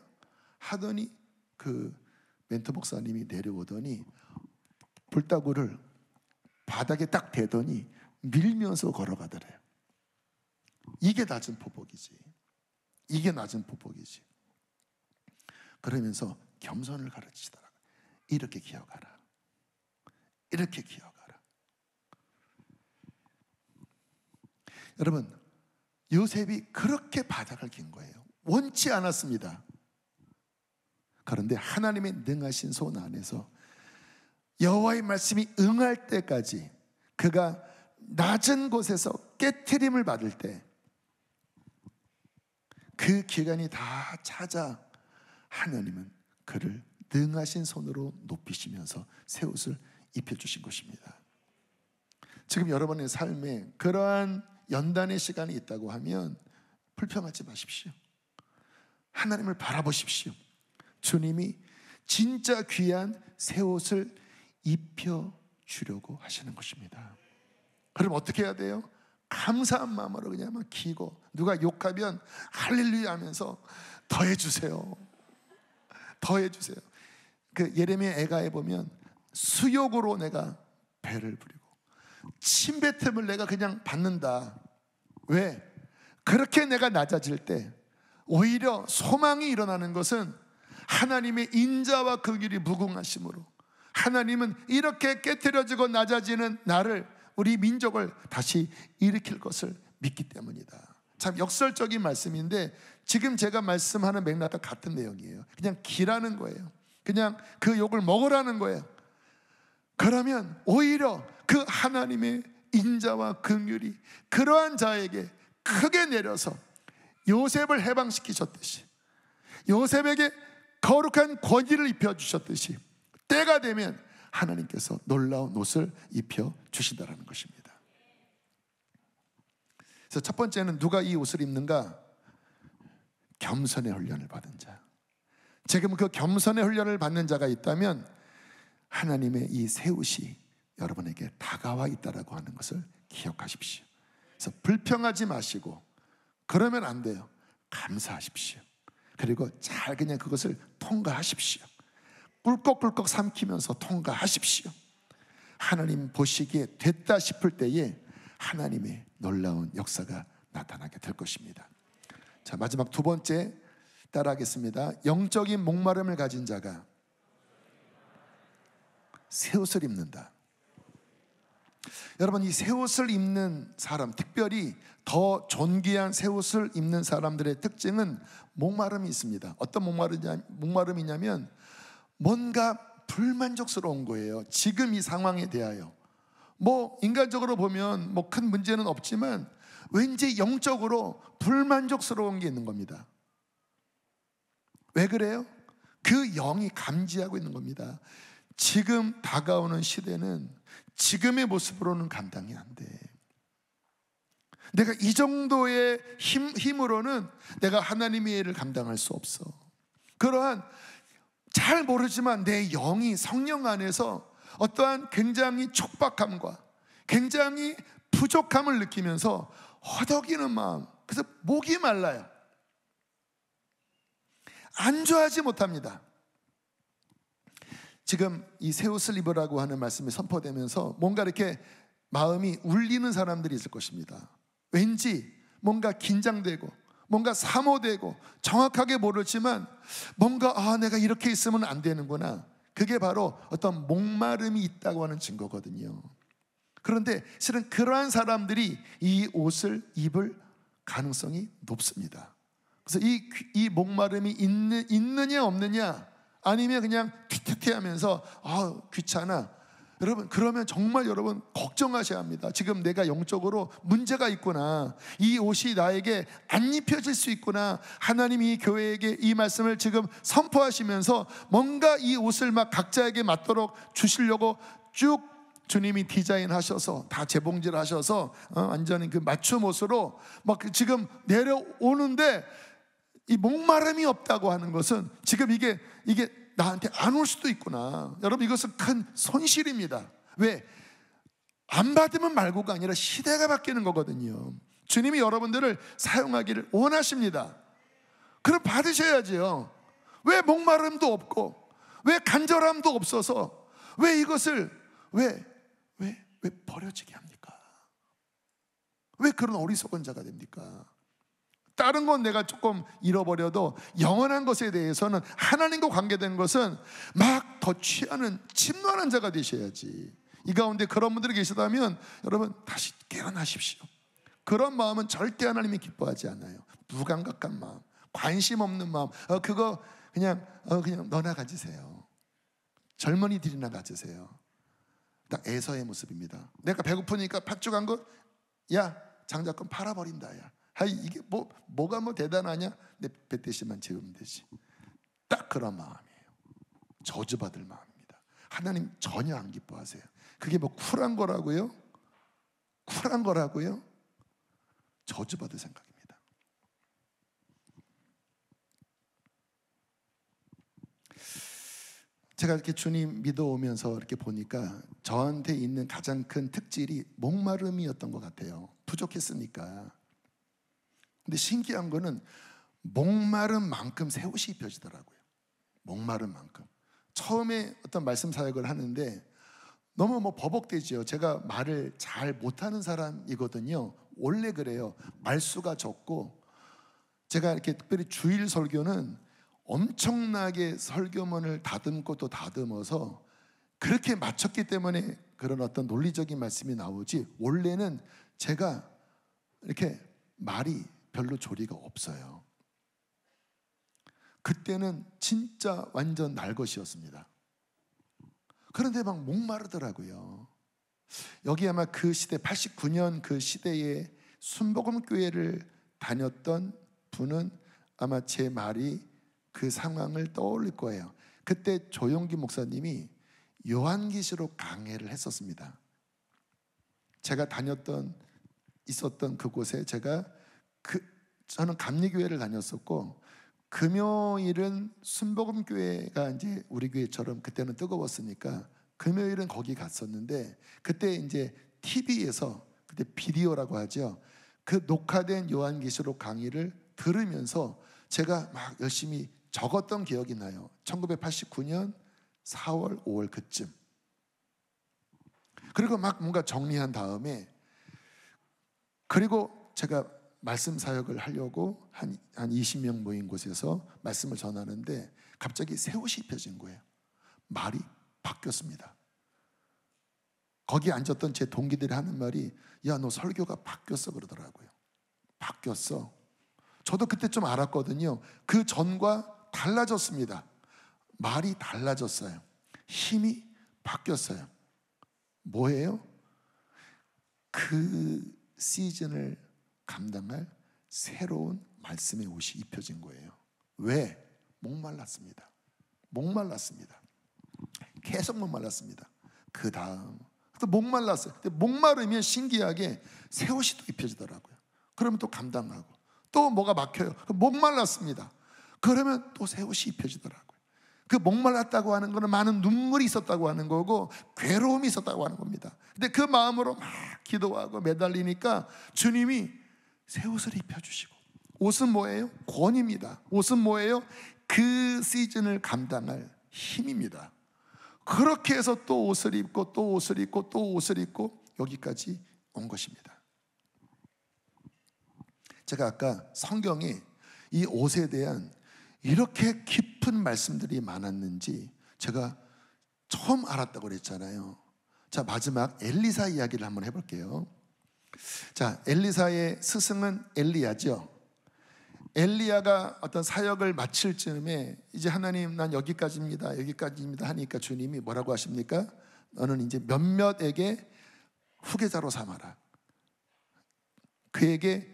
하더니 그 멘토 목사님이 내려오더니 불따구를 바닥에 딱 대더니 밀면서 걸어가더래요. 이게 낮은 포복이지. 이게 낮은 포복이지. 그러면서 겸손을 가르치더라고요. 이렇게 기어가라. 이렇게 기어가라. 여러분, 요셉이 그렇게 바닥을 긴 거예요. 원치 않았습니다. 그런데 하나님의 능하신 손 안에서 여호와의 말씀이 응할 때까지, 그가 낮은 곳에서 깨트림을 받을 때 그 기간이 다 찾아 하나님은 그를 능하신 손으로 높이시면서 새 옷을 입혀주신 것입니다. 지금 여러분의 삶에 그러한 연단의 시간이 있다고 하면 불평하지 마십시오. 하나님을 바라보십시오. 주님이 진짜 귀한 새 옷을 입혀주려고 하시는 것입니다. 그럼 어떻게 해야 돼요? 감사한 마음으로 그냥 막 기고, 누가 욕하면 할렐루야 하면서 더해주세요. 더해주세요. 그 예레미야 애가에 보면 수욕으로 내가 배를 부리고 침뱉음을 내가 그냥 받는다. 왜? 그렇게 내가 낮아질 때 오히려 소망이 일어나는 것은 하나님의 인자와 긍휼이 무궁하심으로, 하나님은 이렇게 깨트려지고 낮아지는 나를, 우리 민족을 다시 일으킬 것을 믿기 때문이다. 참 역설적인 말씀인데 지금 제가 말씀하는 맥락과 같은 내용이에요. 그냥 기라는 거예요. 그냥 그 욕을 먹으라는 거예요. 그러면 오히려 그 하나님의 인자와 긍휼이 그러한 자에게 크게 내려서 요셉을 해방시키셨듯이, 요셉에게 거룩한 권위를 입혀주셨듯이 때가 되면 하나님께서 놀라운 옷을 입혀주신다는 것입니다. 그래서 첫 번째는 누가 이 옷을 입는가? 겸손의 훈련을 받은 자. 지금 그 겸손의 훈련을 받는 자가 있다면 하나님의 이 새 옷이 여러분에게 다가와 있다라고 하는 것을 기억하십시오. 그래서 불평하지 마시고, 그러면 안 돼요. 감사하십시오. 그리고 잘 그냥 그것을 통과하십시오. 꿀꺽꿀꺽 삼키면서 통과하십시오. 하나님 보시기에 됐다 싶을 때에 하나님의 놀라운 역사가 나타나게 될 것입니다. 자, 마지막 두 번째 따라하겠습니다. 영적인 목마름을 가진 자가 새 옷을 입는다. 여러분, 이 새 옷을 입는 사람, 특별히 더 존귀한 새 옷을 입는 사람들의 특징은 목마름이 있습니다. 어떤 목마름이냐면 뭔가 불만족스러운 거예요. 지금 이 상황에 대하여. 뭐 인간적으로 보면 뭐 큰 문제는 없지만 왠지 영적으로 불만족스러운 게 있는 겁니다. 왜 그래요? 그 영이 감지하고 있는 겁니다. 지금 다가오는 시대는 지금의 모습으로는 감당이 안 돼. 내가 이 정도의 힘으로는 내가 하나님의 일을 감당할 수 없어. 그러한 잘 모르지만 내 영이 성령 안에서 어떠한 굉장히 촉박함과 굉장히 부족함을 느끼면서 허덕이는 마음, 그래서 목이 말라요. 안주하지 못합니다. 지금 이 새 옷을 입으라고 하는 말씀이 선포되면서 뭔가 이렇게 마음이 울리는 사람들이 있을 것입니다. 왠지 뭔가 긴장되고 뭔가 사모되고 정확하게 모르지만 뭔가 내가 이렇게 있으면 안 되는구나. 그게 바로 어떤 목마름이 있다고 하는 증거거든요. 그런데 실은 그러한 사람들이 이 옷을 입을 가능성이 높습니다. 그래서 이 목마름이 있느냐 없느냐, 아니면 그냥 튀튀튀하면서 귀찮아, 여러분, 그러면 정말 여러분 걱정하셔야 합니다. 지금 내가 영적으로 문제가 있구나, 이 옷이 나에게 안 입혀질 수 있구나. 하나님이 이 교회에게 이 말씀을 지금 선포하시면서 뭔가 이 옷을 막 각자에게 맞도록 주시려고 쭉 주님이 디자인하셔서 다 재봉질 하셔서 완전히 그 맞춤 옷으로 막 지금 내려오는데, 이 목마름이 없다고 하는 것은 지금 이게 나한테 안 올 수도 있구나. 여러분, 이것은 큰 손실입니다. 왜? 안 받으면 말고가 아니라 시대가 바뀌는 거거든요. 주님이 여러분들을 사용하기를 원하십니다. 그럼 받으셔야지요. 왜 목마름도 없고, 왜 간절함도 없어서, 왜 이것을 왜 버려지게 합니까? 왜 그런 어리석은 자가 됩니까? 다른 건 내가 조금 잃어버려도 영원한 것에 대해서는, 하나님과 관계된 것은 막 더 취하는 침노하는 자가 되셔야지. 이 가운데 그런 분들이 계시다면 여러분 다시 깨어나십시오. 그런 마음은 절대 하나님이 기뻐하지 않아요. 무감각한 마음, 관심 없는 마음, 그거 그냥 너나 가지세요. 젊은이들이나 가지세요. 딱 에서의 모습입니다. 내가 배고프니까 팥죽 한 것, 야 장작권 팔아버린다. 야 이게 뭐가 대단하냐? 내 뱃대시만 채우면 되지. 딱 그런 마음이에요. 저주받을 마음입니다. 하나님 전혀 안 기뻐하세요. 그게 쿨한 거라고요? 쿨한 거라고요? 저주받을 생각입니다. 제가 이렇게 주님 믿어오면서 이렇게 보니까 저한테 있는 가장 큰 특질이 목마름이었던 것 같아요. 부족했으니까. 근데 신기한 거는 목마른 만큼 새 옷이 입혀지더라고요. 목마른 만큼. 처음에 어떤 말씀 사역을 하는데 너무 버벅대죠. 제가 말을 잘 못하는 사람이거든요. 원래 그래요. 말수가 적고, 제가 이렇게 특별히 주일 설교는 엄청나게 설교문을 다듬고 또 다듬어서 그렇게 맞췄기 때문에 그런 어떤 논리적인 말씀이 나오지, 원래는 제가 이렇게 말이 별로 조리가 없어요. 그때는 진짜 완전 날것이었습니다. 그런데 막 목마르더라고요. 여기 아마 그 시대 89년 그 시대에 순복음교회를 다녔던 분은 아마 제 말이 그 상황을 떠올릴 거예요. 그때 조용기 목사님이 요한계시록 강해를 했었습니다. 제가 있었던 그곳에 저는 감리교회를 다녔었고, 금요일은 순복음교회가 이제 우리 교회처럼 그때는 뜨거웠으니까 금요일은 거기 갔었는데, 그때 이제 TV에서, 그때 비디오라고 하죠, 그 녹화된 요한계시록 강의를 들으면서 제가 막 열심히 적었던 기억이 나요. 1989년 4월 5월 그쯤. 그리고 막 뭔가 정리한 다음에, 그리고 제가 말씀 사역을 하려고 한 20명 모인 곳에서 말씀을 전하는데 갑자기 새 옷이 입혀진 거예요. 말이 바뀌었습니다. 거기 앉았던 제 동기들이 하는 말이, 야 너 설교가 바뀌었어 그러더라고요. 바뀌었어. 저도 그때 좀 알았거든요. 그 전과 달라졌습니다. 말이 달라졌어요. 힘이 바뀌었어요. 뭐예요? 그 시즌을 감당할 새로운 말씀의 옷이 입혀진 거예요. 왜? 목말랐습니다. 계속 목말랐습니다. 그 다음 또 목말랐어요. 근데 목마르면 신기하게 새 옷이 또 입혀지더라고요. 그러면 또 감당하고, 또 뭐가 막혀요. 목말랐습니다. 그러면 또 새 옷이 입혀지더라고요. 그 목말랐다고 하는 거는 많은 눈물이 있었다고 하는 거고, 괴로움이 있었다고 하는 겁니다. 근데 그 마음으로 막 기도하고 매달리니까 주님이 새 옷을 입혀주시고, 옷은 뭐예요? 권입니다. 옷은 뭐예요? 그 시즌을 감당할 힘입니다. 그렇게 해서 또 옷을 입고 또 옷을 입고 또 옷을 입고 여기까지 온 것입니다. 제가 아까 성경에 이 옷에 대한 이렇게 깊은 말씀들이 많았는지 제가 처음 알았다고 그랬잖아요. 자, 마지막 엘리사 이야기를 한번 해볼게요. 자, 엘리사의 스승은 엘리야죠. 엘리야가 어떤 사역을 마칠 즈음에 이제 하나님, 난 여기까지입니다 하니까 주님이 뭐라고 하십니까? 너는 이제 몇몇에게 후계자로 삼아라. 그에게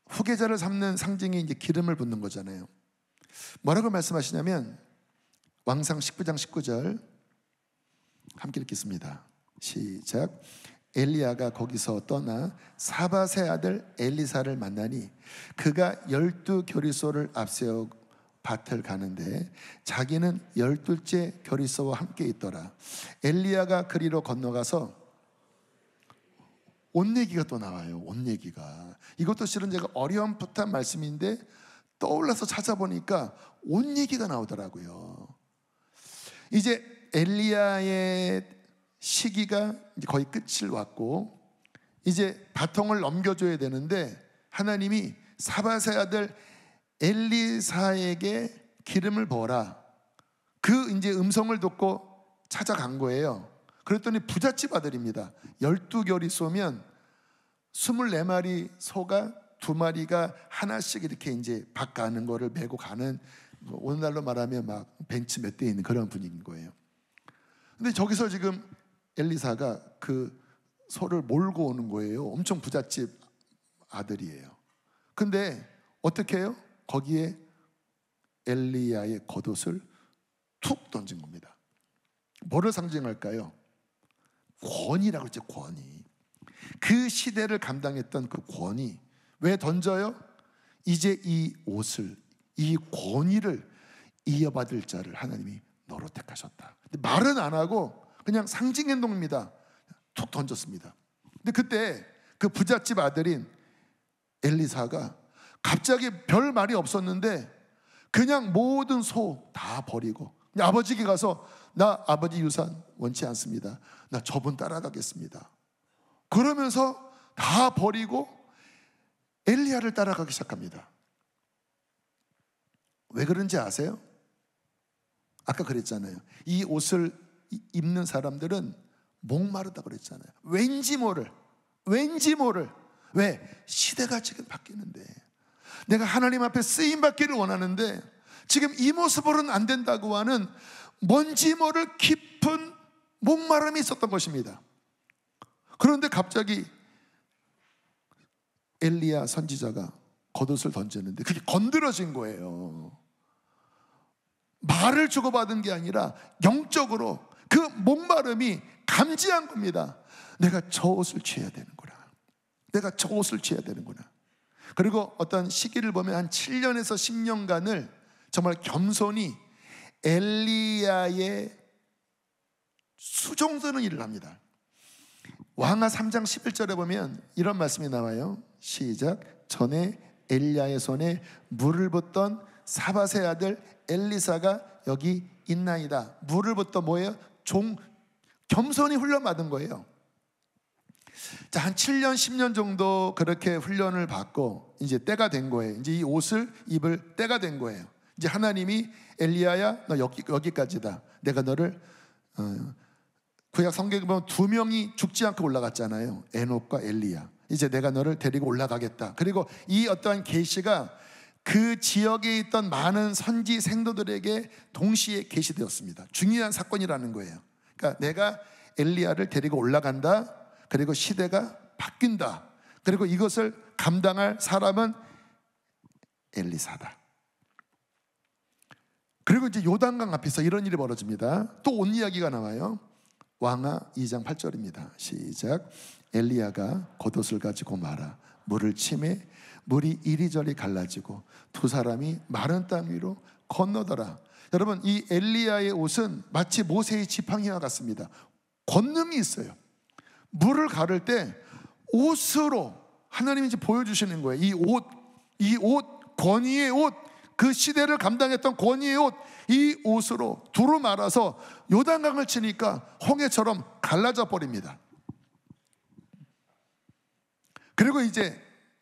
후계자를 삼는 상징이 이제 기름을 붓는 거잖아요. 뭐라고 말씀하시냐면 왕상 19장 19절 함께 읽겠습니다. 시작. 엘리야가 거기서 떠나 사밧의 아들 엘리사를 만나니 그가 12겨리소를 앞세워 밭을 가는데 자기는 12째 겨리소와 함께 있더라. 엘리야가 그리로 건너가서 옷 얘기가 또 나와요. 옷 얘기가. 이것도 실은 제가 어렴풋한 말씀인데 떠올라서 찾아보니까 옷 얘기가 나오더라고요. 이제 엘리야의 시기가 이제 거의 끝을 왔고 이제 바통을 넘겨줘야 되는데 하나님이 사밧의 아들 엘리사에게 기름을 부어라. 그 이제 음성을 듣고 찾아간 거예요. 그랬더니 부잣집 아들입니다. 12겨리소면 24마리 소가 2마리가 하나씩 이렇게 이제 밭 가는 거를 메고 가는, 오늘날로 말하면 막 벤츠 몇 대 있는 그런 분위기인 거예요. 근데 저기서 지금 엘리사가 그 소를 몰고 오는 거예요. 엄청 부잣집 아들이에요. 근데 어떻게 해요? 거기에 엘리야의 겉옷을 툭 던진 겁니다. 뭐를 상징할까요? 권위라고 그랬죠. 권위. 그 시대를 감당했던 그 권위. 왜 던져요? 이제 이 옷을, 이 권위를 이어받을 자를 하나님이 너로 택하셨다. 근데 말은 안 하고 그냥 상징 행동입니다. 툭 던졌습니다. 근데 그때 그 부잣집 아들인 엘리사가 갑자기 별 말이 없었는데 그냥 모든 소 다 버리고 아버지께 가서 나 아버지 유산 원치 않습니다. 나 저분 따라가겠습니다. 그러면서 다 버리고 엘리야를 따라가기 시작합니다. 왜 그런지 아세요? 아까 그랬잖아요. 이 옷을 입는 사람들은 목마르다고 그랬잖아요. 왠지 모를. 왜? 시대가 지금 바뀌는데 내가 하나님 앞에 쓰임받기를 원하는데 지금 이 모습으로는 안 된다고 하는 뭔지 모를 깊은 목마름이 있었던 것입니다. 그런데 갑자기 엘리야 선지자가 겉옷을 던졌는데 그게 건드려진 거예요. 말을 주고받은 게 아니라 영적으로 그 목마름이 감지한 겁니다. 내가 저 옷을 취해야 되는구나. 내가 저 옷을 취해야 되는구나. 그리고 어떤 시기를 보면 한 7년에서 10년간을 정말 겸손히 엘리야의 수종드는 일을 합니다. 왕하 3장 11절에 보면 이런 말씀이 나와요. 시작. 전에 엘리야의 손에 물을 붓던 사밧의 아들 엘리사가 여기 있나이다. 물을 붓던 뭐예요? 겸손히 훈련받은 거예요. 자, 한 7년 10년 정도 그렇게 훈련을 받고 이제 때가 된 거예요. 이제 이 옷을 입을 때가 된 거예요. 이제 하나님이 엘리야야 너 여기까지다. 내가 너를 구약 성경에 보면 2명이 죽지 않고 올라갔잖아요. 에녹과 엘리야. 이제 내가 너를 데리고 올라가겠다. 그리고 이 어떠한 계시가 그 지역에 있던 많은 선지 생도들에게 동시에 계시되었습니다. 중요한 사건이라는 거예요. 그러니까 내가 엘리야를 데리고 올라간다. 그리고 시대가 바뀐다. 그리고 이것을 감당할 사람은 엘리사다. 그리고 이제 요단강 앞에서 이런 일이 벌어집니다. 또 온 이야기가 나와요. 왕하 2장 8절입니다. 시작. 엘리야가 겉옷을 가지고 말아 물을 치매 물이 이리저리 갈라지고 두 사람이 마른 땅 위로 건너더라. 여러분, 이 엘리야의 옷은 마치 모세의 지팡이와 같습니다. 권능이 있어요. 물을 가를 때 옷으로 하나님이 이제 보여주시는 거예요. 이 옷, 권위의 옷, 그 시대를 감당했던 권위의 옷, 이 옷으로 두루 말아서 요단강을 치니까 홍해처럼 갈라져 버립니다. 그리고 이제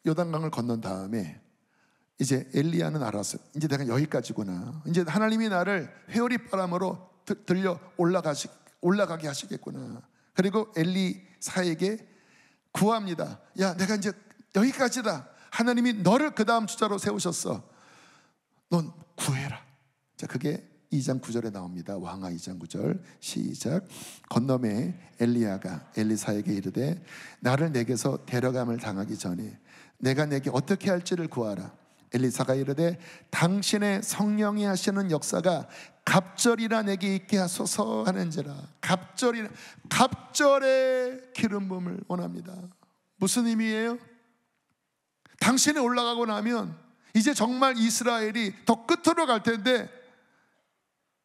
요단강을 건넌 다음에 이제 엘리야는 알았어요. 이제 내가 여기까지구나. 이제 하나님이 나를 회오리 바람으로 들려 올라가게 하시겠구나. 그리고 엘리사에게 구합니다. 야, 내가 이제 여기까지다. 하나님이 너를 그 다음 주자로 세우셨어. 넌 구해라. 자, 그게 2장 9절에 나옵니다. 왕하 2장 9절 시작. 건너매 엘리야가 엘리사에게 이르되 나를 내게서 데려감을 당하기 전에 내가 내게 어떻게 할지를 구하라. 엘리사가 이르되 당신의 성령이 하시는 역사가 갑절이나 내게 있게 하소서 하는지라. 갑절의 기름 부음을 원합니다. 무슨 의미예요? 당신이 올라가고 나면 이제 정말 이스라엘이 더 끝으로 갈 텐데,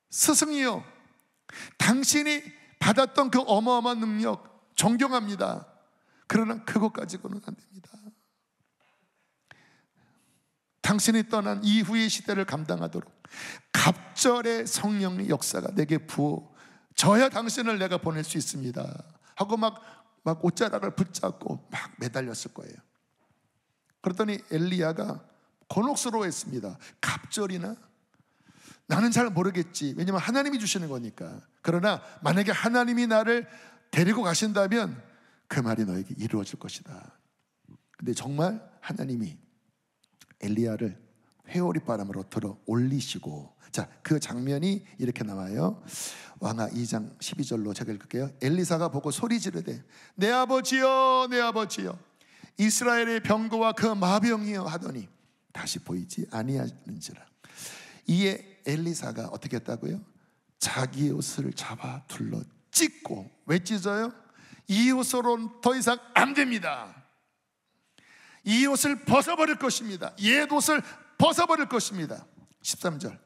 스승이요, 당신이 받았던 그 어마어마한 능력 존경합니다. 그러나 그것 가지고는 안 됩니다. 당신이 떠난 이후의 시대를 감당하도록 갑절의 성령의 역사가 내게 부어져야 당신을 내가 보낼 수 있습니다 하고 막 옷자락을 붙잡고 막 매달렸을 거예요. 그랬더니 엘리야가 곤혹스러워했습니다. 갑절이나? 나는 잘 모르겠지. 왜냐하면 하나님이 주시는 거니까. 그러나 만약에 하나님이 나를 데리고 가신다면 그 말이 너에게 이루어질 것이다. 근데 정말 하나님이 엘리야를 회오리 바람으로 들어 올리시고, 자, 그 장면이 이렇게 나와요. 왕하 2장 12절로 제가 읽을게요. 엘리사가 보고 소리 지르되 내 아버지여 내 아버지여 이스라엘의 병거와 그 마병이여 하더니 다시 보이지 아니하는지라. 이에 엘리사가 어떻게 했다고요? 자기 옷을 잡아 둘러 찢고. 왜 찢어요? 이 옷으로는 더 이상 안 됩니다. 이 옷을 벗어버릴 것입니다. 옛 옷을 벗어버릴 것입니다. 13절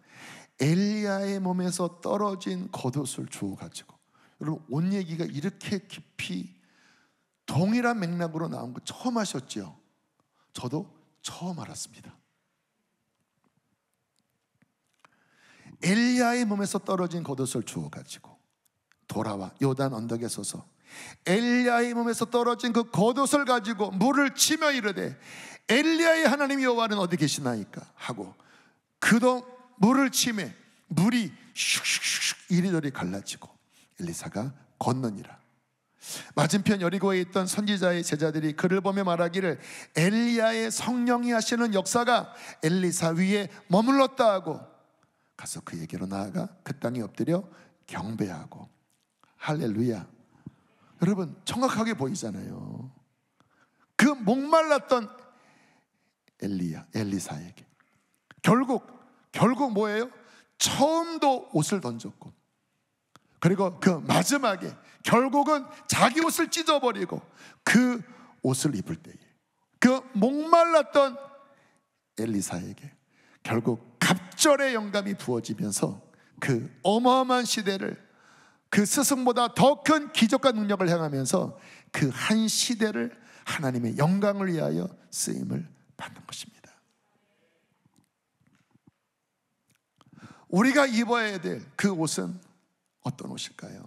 엘리야의 몸에서 떨어진 겉옷을 주워 가지고. 여러분, 옷 얘기가 이렇게 깊이 동일한 맥락으로 나온 거 처음 하셨죠? 저도 처음 알았습니다. 엘리야의 몸에서 떨어진 겉옷을 주워 가지고 돌아와 요단 언덕에 서서 엘리야의 몸에서 떨어진 그 겉옷을 가지고 물을 치며 이르되 엘리야의 하나님 여호와는 어디 계시나이까 하고 그도 물을 치매 물이 슉슉슉 이리저리 갈라지고 엘리사가 건너니라. 맞은편 여리고에 있던 선지자의 제자들이 그를 보며 말하기를 엘리야의 성령이 하시는 역사가 엘리사 위에 머물렀다 하고 가서 그에게로 나아가 그 땅에 엎드려 경배하고. 할렐루야. 여러분, 정확하게 보이잖아요. 그 목말랐던 엘리사에게 결국 뭐예요? 처음도 옷을 던졌고, 그리고 그 마지막에 결국은 자기 옷을 찢어버리고 그 옷을 입을 때에 그 목말랐던 엘리사에게 결국 갑절의 영감이 부어지면서 그 어마어마한 시대를, 그 스승보다 더 큰 기적과 능력을 행하면서 그 한 시대를 하나님의 영광을 위하여 쓰임을 받는 것입니다. 우리가 입어야 될 그 옷은 어떤 옷일까요?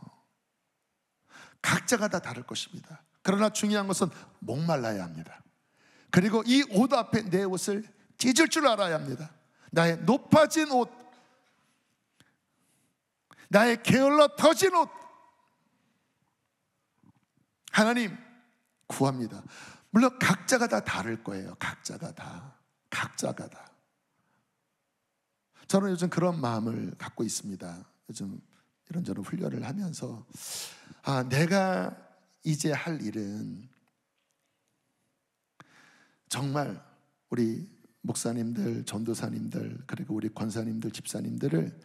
각자가 다 다를 것입니다. 그러나 중요한 것은 목말라야 합니다. 그리고 이 옷 앞에 내 옷을 찢을 줄 알아야 합니다. 나의 높아진 옷, 나의 게을러 터진 옷, 하나님 구합니다. 물론 각자가 다 다를 거예요. 각자가 다. 저는 요즘 그런 마음을 갖고 있습니다. 요즘 이런저런 훈련을 하면서 내가 이제 할 일은 정말 우리 목사님들, 전도사님들, 그리고 우리 권사님들, 집사님들을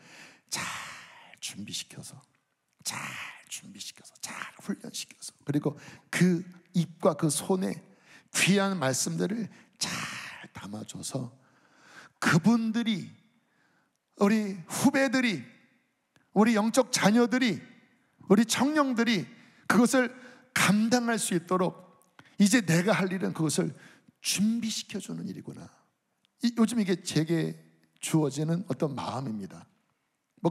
잘 준비시켜서 잘 훈련시켜서, 그리고 그 입과 그 손에 귀한 말씀들을 잘 담아줘서 그분들이, 우리 후배들이, 우리 영적 자녀들이, 우리 청년들이 그것을 감당할 수 있도록 이제 내가 할 일은 그것을 준비시켜주는 일이구나. 요즘 이게 제게 주어지는 어떤 마음입니다.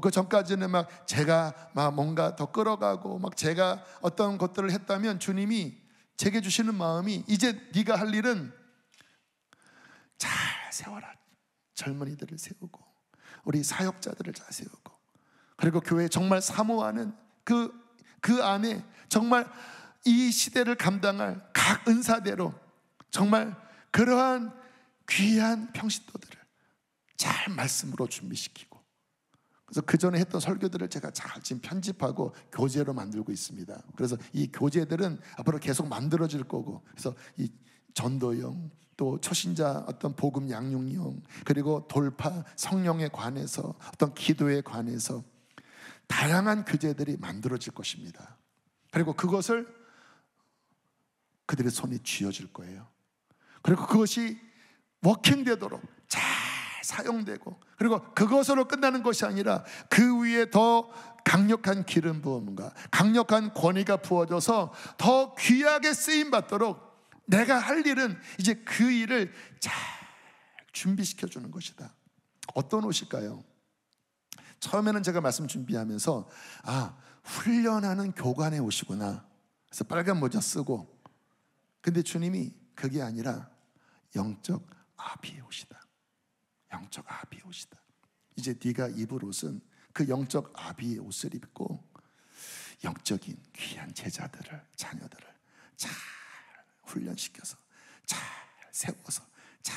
그 전까지는 제가 뭔가 더 끌어가고 제가 어떤 것들을 했다면 주님이 제게 주시는 마음이 이제 네가 할 일은 잘 세워라. 젊은이들을 세우고 우리 사역자들을 잘 세우고 그리고 교회 정말 사모하는 그 안에 정말 이 시대를 감당할 각 은사대로 정말 그러한 귀한 평신도들을 잘 말씀으로 준비시키고 그래서 그 전에 했던 설교들을 제가 잘 지금 편집하고 교재로 만들고 있습니다. 그래서 이 교재들은 앞으로 계속 만들어질 거고 그래서 이 전도형 또 초신자 어떤 복음 양육용 그리고 돌파 성령에 관해서 어떤 기도에 관해서 다양한 교재들이 만들어질 것입니다. 그리고 그것을 그들의 손에 쥐어질 거예요. 그리고 그것이 워킹되도록 잘 사용되고 그리고 그것으로 끝나는 것이 아니라 그 위에 더 강력한 기름 부음과 강력한 권위가 부어져서 더 귀하게 쓰임받도록 내가 할 일은 이제 그 일을 잘 준비시켜 주는 것이다. 어떤 옷일까요? 처음에는 제가 말씀 준비하면서 훈련하는 교관의 옷이구나. 그래서 빨간 모자 쓰고 근데 주님이 그게 아니라 영적 아비의 옷이다. 영적 아비의 옷이다. 이제 네가 입을 옷은 그 영적 아비의 옷을 입고 영적인 귀한 제자들을 자녀들을 잘 훈련시켜서 잘 세워서 잘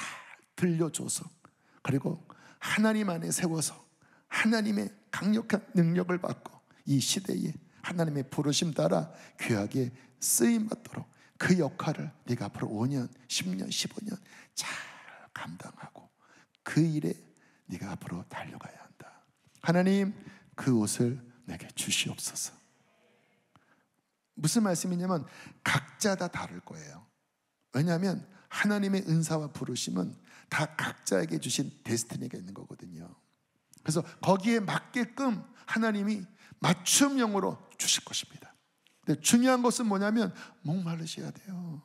들려줘서 그리고 하나님 안에 세워서 하나님의 강력한 능력을 받고 이 시대에 하나님의 부르심 따라 귀하게 쓰임받도록 그 역할을 네가 앞으로 5년, 10년, 15년 잘 감당하고 그 일에 네가 앞으로 달려가야 한다. 하나님 그 옷을 내게 주시옵소서. 무슨 말씀이냐면 각자 다 다를 거예요. 왜냐하면 하나님의 은사와 부르심은 다 각자에게 주신 데스티니가 있는 거거든요. 그래서 거기에 맞게끔 하나님이 맞춤형으로 주실 것입니다. 근데 중요한 것은 뭐냐면 목마르셔야 돼요.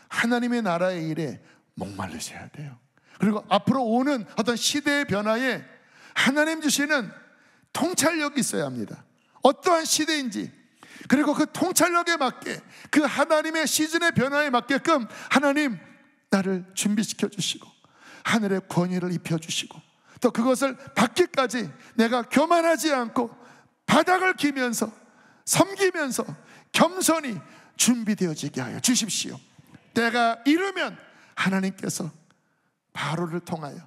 하나님의 나라의 일에 목마르셔야 돼요. 그리고 앞으로 오는 어떤 시대의 변화에 하나님 주시는 통찰력이 있어야 합니다. 어떠한 시대인지 그리고 그 통찰력에 맞게 그 하나님의 시즌의 변화에 맞게끔 하나님 나를 준비시켜 주시고 하늘의 권위를 입혀 주시고 또 그것을 받기까지 내가 교만하지 않고 바닥을 기면서 섬기면서 겸손히 준비되어지게 하여 주십시오. 때가 이르면 하나님께서 바로를 통하여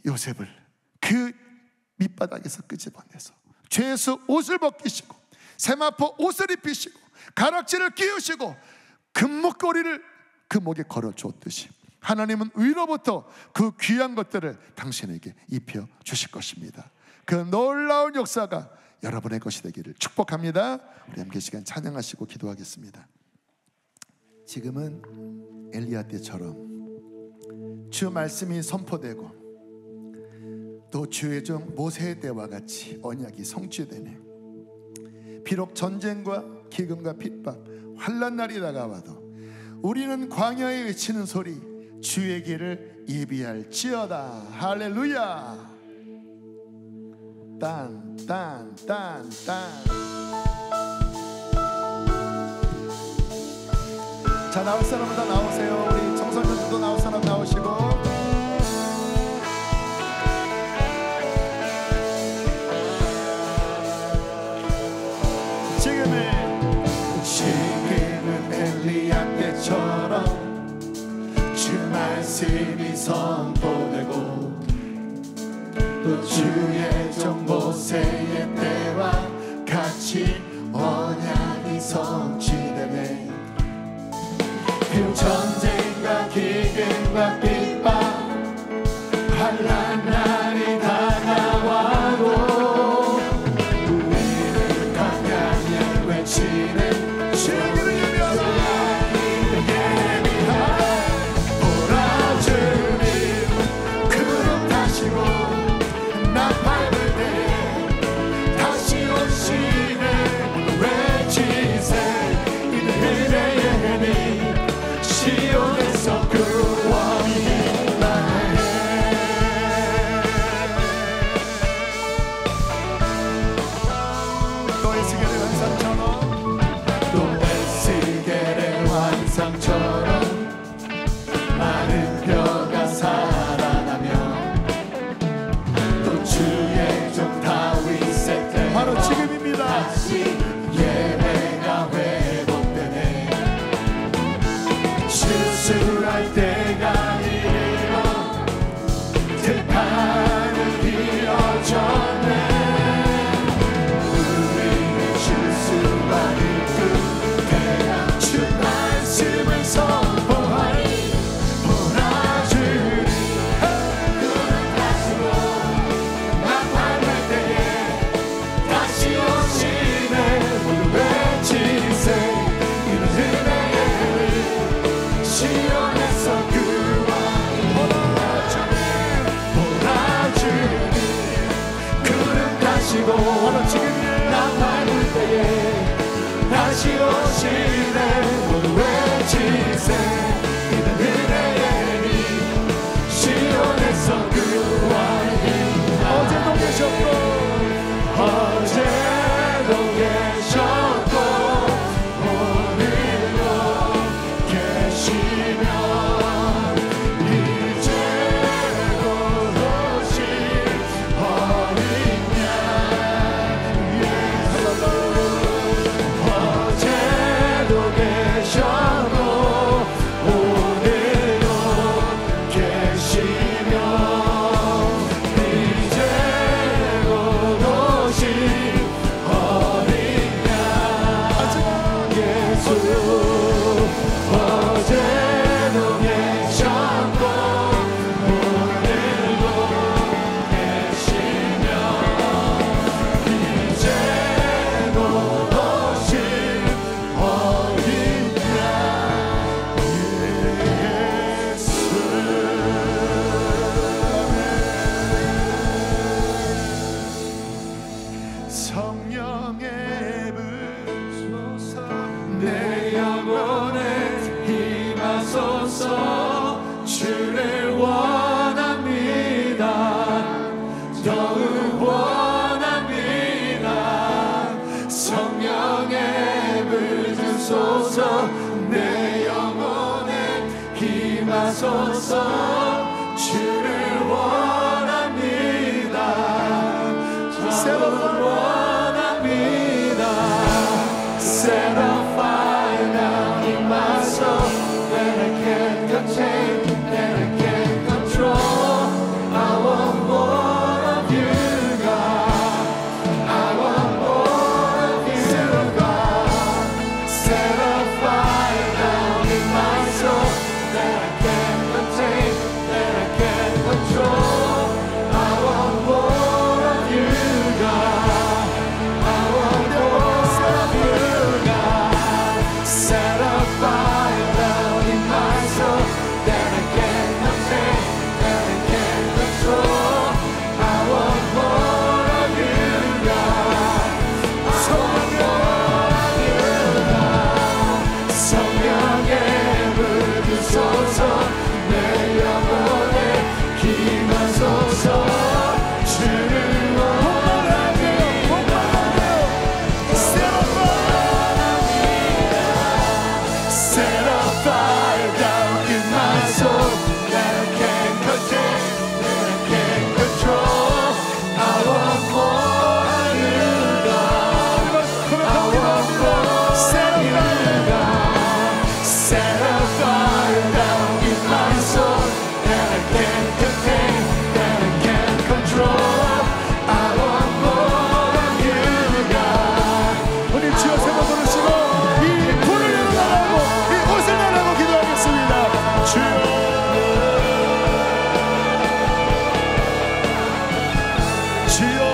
요셉을 그 밑바닥에서 끄집어내서 죄수 옷을 벗기시고 세마포 옷을 입히시고 가락지를 끼우시고 금목걸이를 그 목에 걸어줬듯이 하나님은 위로부터 그 귀한 것들을 당신에게 입혀 주실 것입니다. 그 놀라운 역사가 여러분의 것이 되기를 축복합니다. 우리 함께 시간 찬양하시고 기도하겠습니다. 지금은 엘리야 때처럼 주 말씀이 선포되고 또 주의 종 모세의 때와 같이 언약이 성취되네. 비록 전쟁과 기근과 핍박 환난 날이 다가와도 우리는 광야에 외치는 소리 주의 길을 예비할지어다. 할렐루야. 딴. 자, 나올 사람은 다 나오세요. 우리 청소년들도 나올 사람 나오시고. 지금은 엘리야 때처럼 주 말씀이 선포되고 또 주의 종 모세의 때와 같이 언약이 성취되네. 비록 전쟁과 기근과 핍박 환난 날이 다가와도 우리는 강하게 외치는 주의 길을 시온에서 그 왕이 마른 뼈가 살아나며 또 주의 종 다윗의 때 바로 지금입니다. 다시 예배가 회복되네. 추수할 때가 이르러 들판을 이어졌네. 우리는 추수받을 그때가 주 말씀을 선포하니 보라주니 구름 가시고 나팔할 때에 다시 오시네. 모두 외치세 이는 은혜의 시온에서 그와 보라주니 구름 가시고 나팔 불 때에 다시 오시네. 모두 외치세 이는 은혜의 시온에서 그와 어제도 계셨고 어제도 계셨고 오늘도 계시며 이제도 오실 어린 양 예수. 어제도 계셨고 오늘도 계시며 이제도 오실 어린 양 예수. 어제도 계셨고 오늘도 계시며 이제도 오실 어린 양 예수. 성령의 부소서 내 영혼에 임하소서. 주를 원합니다. 더욱 원합니다. 성령의 부소서 내 영혼에 임하소서. 주를 원합니다. 더욱 원합니다. Set a fire down in my soul that I can't contain, that I can't control. I want more of you, God. I want more of you, God. Set a fire down in my soul that I can't contain, that I can't control. I want more of you, God. I want more of you, God. Set a fire down in my soul that I can't contain, that I can't control. I want more of you, God. I want more of you, God. 성령의 불 주소서. 내 영혼에 임하소서. 주를 원합니다. Set a fire down in my soul that I can't contain, that I can't control. I want more of you, God. I want more of you, God. Set a fire down in my soul that I can't contain, that I can't control. I want more of you, God. 우리 주여 세 번 부르시고 이 불을 내려달라고 이 옷을 내라고 기도하겠습니다. 주여 주여